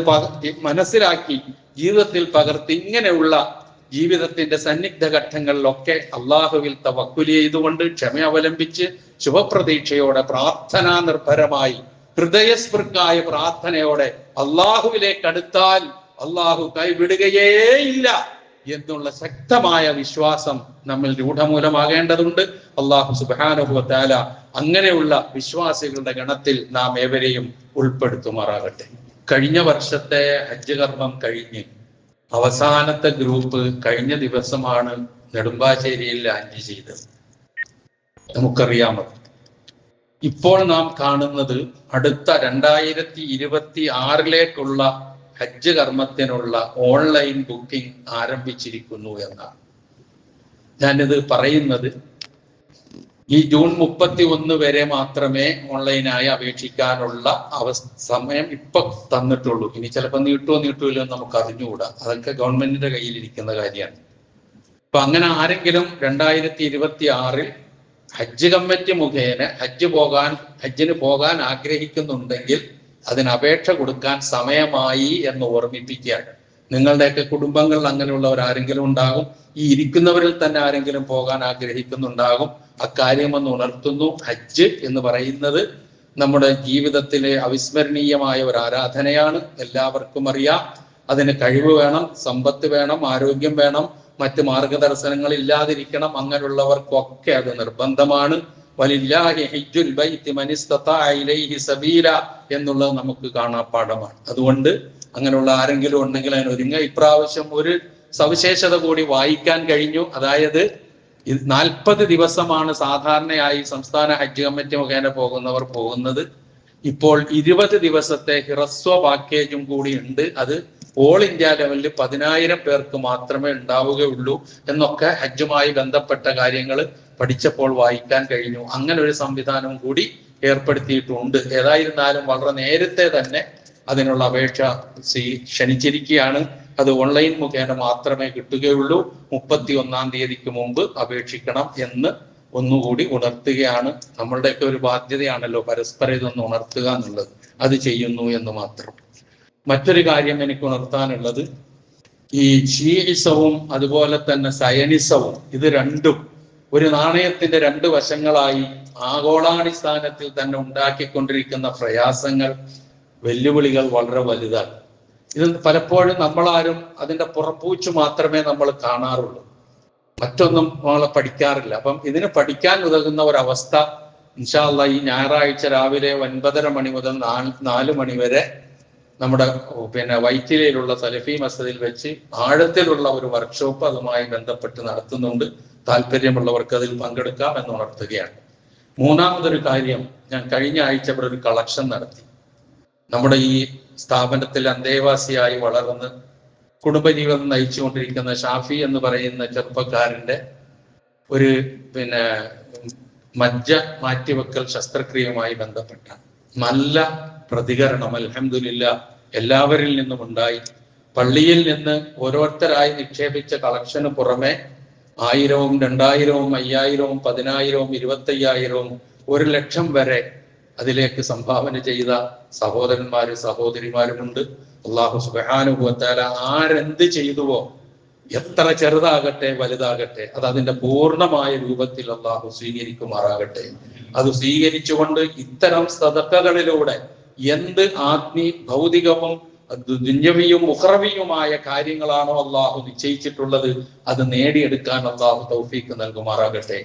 മനസ്സിലാക്കി ജീവിതത്തിൽ പകർത്തി ഇങ്ങനെയുള്ള ജീവിതത്തിന്റെ സന്നിഗ്ധ ഘട്ടങ്ങളിലൊക്കെ അള്ളാഹുവിൽ തവക്കുൽ ചെയ്തുകൊണ്ട് ക്ഷമ അവലംബിച്ച് ശുഭപ്രതീക്ഷയോടെ പ്രാർത്ഥനാ നിർഭരമായി ഹൃദയസ്പൃക്കായ പ്രാർത്ഥനയോടെ അള്ളാഹുവിലേക്ക് അടുത്താൽ അള്ളാഹു കൈവിടുകയേയില്ല എന്നുള്ള ശക്തമായ വിശ്വാസം നമ്മൾ രൂഢമൂലമാകേണ്ടതുണ്ട്. അള്ളാഹു സുബ്ഹാനഹു വ തആല അങ്ങനെയുള്ള വിശ്വാസികളുടെ ഗണത്തിൽ നാം ഏവരെയും ഉൾപ്പെടുത്തുമാറാകട്ടെ. കഴിഞ്ഞ വർഷത്തെ ഹജ്ജ് കർമ്മം കഴിഞ്ഞ് അവസാനത്തെ ഗ്രൂപ്പ് കഴിഞ്ഞ ദിവസമാണ് നെടുമ്പാശ്ശേരിയിൽ ഹജ്ജ് ചെയ്തത്. നമുക്കറിയാമോ, ഇപ്പോൾ നാം കാണുന്നത് അടുത്ത 2026 ഹജ്ജ് കർമ്മത്തിനുള്ള ഓൺലൈൻ ബുക്കിംഗ് ആരംഭിച്ചിരിക്കുന്നു എന്നാണ്. ഞാനിത് പറയുന്നത് ഈ ജൂൺ 31 വരെ മാത്രമേ ഓൺലൈനായി അപേക്ഷിക്കാനുള്ള സമയം ഇപ്പൊ തന്നിട്ടുള്ളൂ. ഇനി ചിലപ്പോൾ നീട്ടുമല്ലോ എന്ന് നമുക്ക് അറിഞ്ഞുകൂടാ. അതൊക്കെ ഗവൺമെന്റിന്റെ കയ്യിലിരിക്കുന്ന കാര്യമാണ്. അപ്പൊ അങ്ങനെ ആരെങ്കിലും 2026 ഹജ്ജ് കമ്മിറ്റി മുഖേന ഹജ്ജിന് പോകാൻ ആഗ്രഹിക്കുന്നുണ്ടെങ്കിൽ അതിന് അപേക്ഷ കൊടുക്കാൻ സമയമായി എന്ന് ഓർമ്മിപ്പിക്കുകയാണ്. നിങ്ങളുടെയൊക്കെ കുടുംബങ്ങളിൽ അങ്ങനെയുള്ളവർ ആരെങ്കിലും ഉണ്ടാകും. ഈ ഇരിക്കുന്നവരിൽ തന്നെ ആരെങ്കിലും പോകാൻ ആഗ്രഹിക്കുന്നുണ്ടാകും. അക്കാര്യമെന്ന് ഉണർത്തുന്നു. ഹജ്ജ് എന്ന് പറയുന്നത് നമ്മുടെ ജീവിതത്തിലെ അവിസ്മരണീയമായ ഒരു ആരാധനയാണ്. എല്ലാവർക്കും അറിയാം. അതിന് കഴിവ് വേണം, സമ്പത്ത് വേണം, ആരോഗ്യം വേണം, മറ്റ് മാർഗദർശനങ്ങൾ ഇല്ലാതിരിക്കണം. അങ്ങനെയുള്ളവർക്കൊക്കെ അത് നിർബന്ധമാണ്. വലില്ലാഹി ഹജ്ജുൽ ബൈത്തി മൻ ഇസ്തതാഅ ഇലൈഹി സബീല എന്നുള്ളത് നമുക്ക് കാണാപ്പാഠമാണ്. അതുകൊണ്ട് അങ്ങനെയുള്ള ആരെങ്കിലും ഉണ്ടെങ്കിൽ അതിനൊരുങ്ങ. ഇപ്രാവശ്യം ഒരു സവിശേഷത കൂടി വായിക്കാൻ കഴിഞ്ഞു. അതായത് 40 ദിവസമാണ് സാധാരണയായി സംസ്ഥാന ഹജ്ജ് കമ്മിറ്റി മുഖേന പോകുന്നത്. ഇപ്പോൾ 20 ദിവസത്തെ ഹിറസ്വ പാക്കേജും കൂടി ഉണ്ട്. അത് ഓൾ ഇന്ത്യ ലെവലിൽ 10,000 പേർക്ക് മാത്രമേ ഉണ്ടാവുകയുള്ളൂ എന്നൊക്കെ ഹജ്ജുമായി ബന്ധപ്പെട്ട കാര്യങ്ങൾ പഠിച്ചപ്പോൾ വായിക്കാൻ കഴിഞ്ഞു. അങ്ങനെ ഒരു സംവിധാനവും കൂടി ഏർപ്പെടുത്തിയിട്ടുണ്ട്. ഏതായിരുന്നാലും വളരെ നേരത്തെ തന്നെ അതിനുള്ള അപേക്ഷ ക്ഷണിച്ചിരിക്കുകയാണ്. അത് ഓൺലൈൻ മുഖേന മാത്രമേ കിട്ടുകയുള്ളൂ. 31-ാം തീയതിക്ക് മുമ്പ് അപേക്ഷിക്കണം എന്ന് ഒന്നുകൂടി ഉണർത്തുകയാണ്. നമ്മളുടെയൊക്കെ ഒരു ബാധ്യതയാണല്ലോ പരസ്പരം ഇതൊന്ന് ഉണർത്തുക എന്നുള്ളത്. അത് ചെയ്യുന്നു എന്ന് മാത്രം. മറ്റൊരു കാര്യം എനിക്ക് ഉണർത്താനുള്ളത്, ഈ ഷീഇസവും അതുപോലെ തന്നെ സയനിസവും, ഇത് രണ്ടും ഒരു നാണയത്തിന്റെ 2 വശങ്ങളായി ആഗോളാടിസ്ഥാനത്തിൽ തന്നെ ഉണ്ടാക്കിക്കൊണ്ടിരിക്കുന്ന പ്രയാസങ്ങൾ, വെല്ലുവിളികൾ വളരെ വലുതാണ്. ഇത് പലപ്പോഴും നമ്മളാരും അതിന്റെ പുറപ്പൂച്ചു മാത്രമേ നമ്മൾ കാണാറുള്ളൂ. മറ്റൊന്നും നമ്മളെ പഠിക്കാറില്ല. അപ്പം ഇതിന് പഠിക്കാൻ ഉതകുന്ന ഒരവസ്ഥ ഇൻഷാ അല്ലാഹ് ഈ ഞായറാഴ്ച രാവിലെ 9:30 മണി മുതൽ 4 മണി വരെ നമ്മുടെ വൈറ്റിലയിലുള്ള സലഫി മസ്ജിദിൽ വെച്ച് ആഴത്തിലുള്ള ഒരു വർക്ക്ഷോപ്പ് അതുമായി ബന്ധപ്പെട്ട് നടത്തുന്നുണ്ട്. താല്പര്യമുള്ളവർക്ക് അതിൽ പങ്കെടുക്കാം എന്ന് ഉണർത്തുകയാണ്. മൂന്നാമതൊരു കാര്യം, ഞാൻ കഴിഞ്ഞ ആഴ്ച ഇവിടെ ഒരു കളക്ഷൻ നടത്തി. നമ്മുടെ ഈ സ്ഥാപനത്തിൽ അന്തേവാസിയായി വളർന്ന് കുടുംബജീവിതം നയിച്ചുകൊണ്ടിരിക്കുന്ന ഷാഫി എന്ന് പറയുന്ന ചെറുപ്പക്കാരന്റെ ഒരു മജ്ജ മാറ്റിവെക്കൽ ശസ്ത്രക്രിയയുമായി ബന്ധപ്പെട്ട നല്ല പ്രതികരണം അൽഹംദുലില്ലാ എല്ലാവരിൽ നിന്നും ഉണ്ടായി. പള്ളിയിൽ നിന്ന് ഓരോരുത്തരായി നിക്ഷേപിച്ച കളക്ഷന് പുറമെ 1000-ഉം 2000-ഉം 5000-ഉം 10,000-ഉം 25,000-ഉം 1,00,000 വരെ അതിലേക്ക് സംഭാവന ചെയ്ത സഹോദരന്മാരും സഹോദരിമാരുമുണ്ട്. അല്ലാഹു സുബ്ഹാനഹു വ തആല ആരെന്ത് ചെയ്തുവോ, എത്ര ചെറുതാകട്ടെ വലുതാകട്ടെ, അത് അതിന്റെ പൂർണ്ണമായ രൂപത്തിൽ അല്ലാഹു സ്വീകരിക്കുമാറാകട്ടെ. അത് സ്വീകരിച്ചുകൊണ്ട് ഇത്തരം സദഖകളിലൂടെ എന്ത് ഭൗതികവും ദുന്യവിയും ഉഖറവിയുമായ കാര്യങ്ങളാണോ അല്ലാഹു നിശ്ചയിച്ചിട്ടുള്ളത് അത് നേടിയെടുക്കാൻ അല്ലാഹു തൗഫീക്ക് നൽകുമാറാകട്ടെ.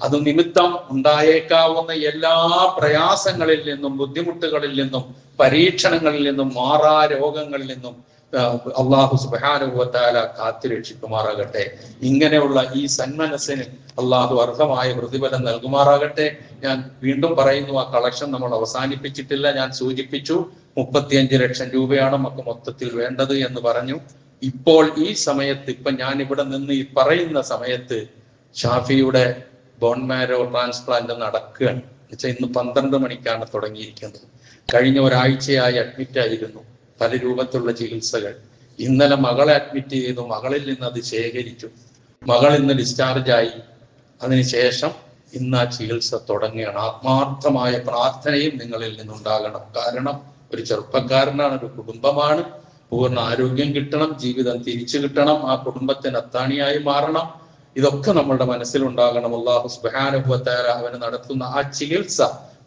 അത് നിമിത്തം ഉണ്ടായേക്കാവുന്ന എല്ലാ പ്രയാസങ്ങളിൽ നിന്നും, ബുദ്ധിമുട്ടുകളിൽ നിന്നും, പരീക്ഷണങ്ങളിൽ നിന്നും, മാറാ രോഗങ്ങളിൽ നിന്നും അല്ലാഹു സുബ്ഹാനഹു വ തആല കാത്തുരക്ഷിക്കുമാറാകട്ടെ. ഇങ്ങനെയുള്ള ഈ സന്മനസ്സിന് അല്ലാഹു അർഹമായ പ്രതിഫലം നൽകുമാറാകട്ടെ. ഞാൻ വീണ്ടും പറയുന്നു, ആ കളക്ഷൻ നമ്മൾ അവസാനിപ്പിച്ചിട്ടില്ല. ഞാൻ സൂചിപ്പിച്ചു 35 ലക്ഷം രൂപയാണ് നമുക്ക് മൊത്തത്തിൽ വേണ്ടത് എന്ന് പറഞ്ഞു. ഇപ്പോൾ ഈ സമയത്ത്, ഇപ്പൊ ഞാൻ ഇവിടെ നിന്ന് ഈ പറയുന്ന സമയത്ത് ഷാഫിയുടെ ബോൺമാരോ ട്രാൻസ്പ്ലാന്റ് നടക്കുകയാണ്. എന്നുവെച്ചാൽ ഇന്ന് 12 മണിക്കാണ് തുടങ്ങിയിരിക്കുന്നത്. കഴിഞ്ഞ ഒരാഴ്ചയായി അഡ്മിറ്റ് ആയിരുന്നു, പല രൂപത്തിലുള്ള ചികിത്സകൾ. ഇന്നലെ മകളെ അഡ്മിറ്റ് ചെയ്തു, മകളിൽ നിന്ന് അത് ശേഖരിച്ചു. മകൾ ഇന്ന് ഡിസ്ചാർജായി. അതിനുശേഷം ഇന്ന് ആ ചികിത്സ തുടങ്ങുകയാണ്. ആത്മാർത്ഥമായ പ്രാർത്ഥനയും നിങ്ങളിൽ നിന്നുണ്ടാകണം. കാരണം ഒരു ചെറുപ്പക്കാരനാണ്, ഒരു കുടുംബമാണ്. പൂർണ്ണ ആരോഗ്യം കിട്ടണം, ജീവിതം തിരിച്ചു കിട്ടണം, ആ കുടുംബത്തിന് അത്താണിയായി മാറണം. ഇതൊക്കെ നമ്മളുടെ മനസ്സിലുണ്ടാകണം. അല്ലാഹു സുബ്ഹാനഹു വ തആല അവന് നടത്തുന്ന ആ ചികിത്സ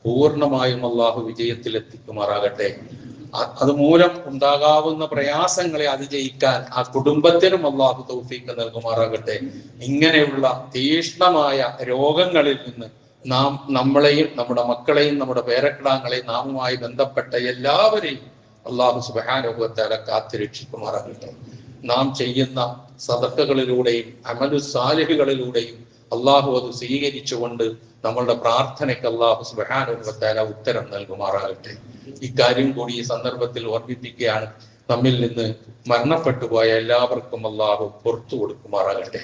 പൂർണ്ണമായും അല്ലാഹു വിജയത്തിലെത്തിക്കുമാറാകട്ടെ. അതുമൂലം ഉണ്ടാകാവുന്ന പ്രയാസങ്ങളെ അതിജയിക്കാൻ ആ കുടുംബത്തിനും അല്ലാഹു തൗഫീഖ് നൽകുമാറാകട്ടെ. ഇങ്ങനെയുള്ള തീഷ്ണമായ രോഗങ്ങളിൽ നിന്ന് നമ്മളെയും നമ്മുടെ മക്കളെയും നമ്മുടെ പേരക്കിടാങ്ങളെയും നാമുമായി ബന്ധപ്പെട്ട എല്ലാവരെയും അല്ലാഹു സുബ്ഹാനഹു വ തആല കാത്തുരക്ഷിക്കുമാറാകട്ടെ. നാം ചെയ്യുന്ന സദഖകളിലൂടെയും അമലു സാലിഹുകളിലൂടെയും അല്ലാഹു അത് സ്വീകരിച്ചുകൊണ്ട് നമ്മളുടെ പ്രാർത്ഥനയ്ക്ക് അല്ലാഹു സുബ്ഹാനഹു വ തആല ഉത്തരം നൽകുമാറാകട്ടെ. ഇക്കാര്യം കൂടി ഈ സന്ദർഭത്തിൽ ഓർമ്മിപ്പിക്കുകയാണ്. നമ്മിൽ നിന്ന് മരണപ്പെട്ടു പോയ എല്ലാവർക്കും അള്ളാഹു പുറത്തു കൊടുക്കുമാറാകട്ടെ.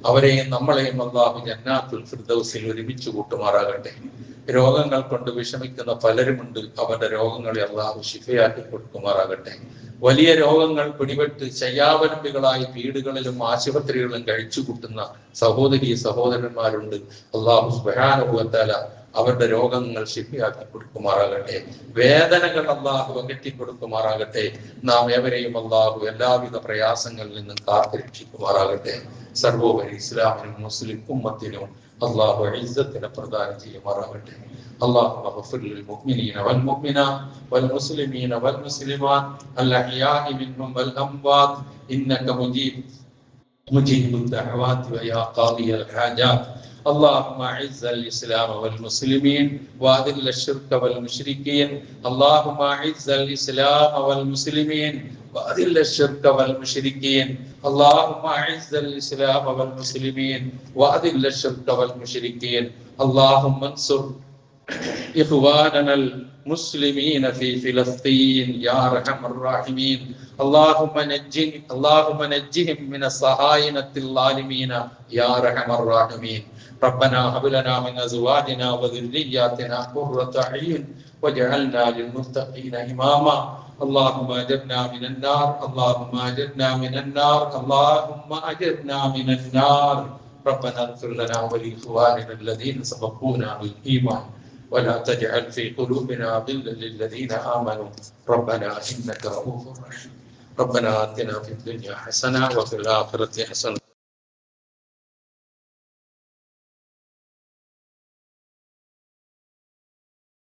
അവരെയും നമ്മളെയും അള്ളാഹു ജന്നാത്തുൽ ഫിർദൗസിൽ ഒരുമിച്ച് കൂട്ടുമാറാകട്ടെ. രോഗങ്ങൾ കൊണ്ട് വിഷമിക്കുന്ന പലരുമുണ്ട്. അവരുടെ രോഗങ്ങളെ അള്ളാഹു ശിഫയാക്കി കൊടുക്കുമാറാകട്ടെ. വലിയ രോഗങ്ങൾ പിടിപെട്ട് ശയ്യാവലംബികളായി വീടുകളിലും ആശുപത്രികളിലും കഴിച്ചു കൂട്ടുന്ന സഹോദരി സഹോദരന്മാരുണ്ട്. അള്ളാഹു സുബ്ഹാനഹു വ തആല അവരുടെ രോഗങ്ങൾ ശിഫയാക്കി കൊടുക്കുമാറാകട്ടെ. വേദനകൾ അള്ളാഹു അകറ്റി കൊടുക്കുമാറാകട്ടെ. നാം എവരെയും അള്ളാഹു എല്ലാവിധ പ്രയാസങ്ങളിൽ നിന്നും കാത്തുരക്ഷിക്കുമാറാകട്ടെ. സർവോപരി ഇസ്ലാമിനും മുസ്ലിം ഉമ്മത്തിനും അള്ളാഹു ഇസ്സത്തിനെ പ്രദാനം ചെയ്യുമാറാകട്ടെ. اللهم اغفر للمؤمنين والمؤمنات والمسلمين والمسلمات الأحياء منهم والأموات إنك مجيب الدعوات ويا قاضي الحاجات. اللهم اعز الاسلام والمسلمين واذل الشرك والمشركين. اللهم اعز الاسلام والمسلمين واذل الشرك والمشركين. اللهم اعز الاسلام والمسلمين واذل الشرك والمشركين. اللهم انصر إخواننا المسلمين في فلسطين يا أرحم الراحمين. اللهم نجهم من الصهاينة الظالمين يا أرحم الراحمين. ربنا هب لنا من أزواجنا وذرياتنا قرة أعين واجعلنا للمتقين إماما. اللهم أجرنا من النار. اللهم أجرنا من النار. اللهم أجرنا من النار. ربنا اغفر لنا ولإخواننا الذين سبقونا بالإيمان ولا تجعل في قلوبنا غلا للذين آمنوا ربنا إنك رؤوف رحيم. ربنا آتنا في الدنيا حسنة وفي الآخرة حسنة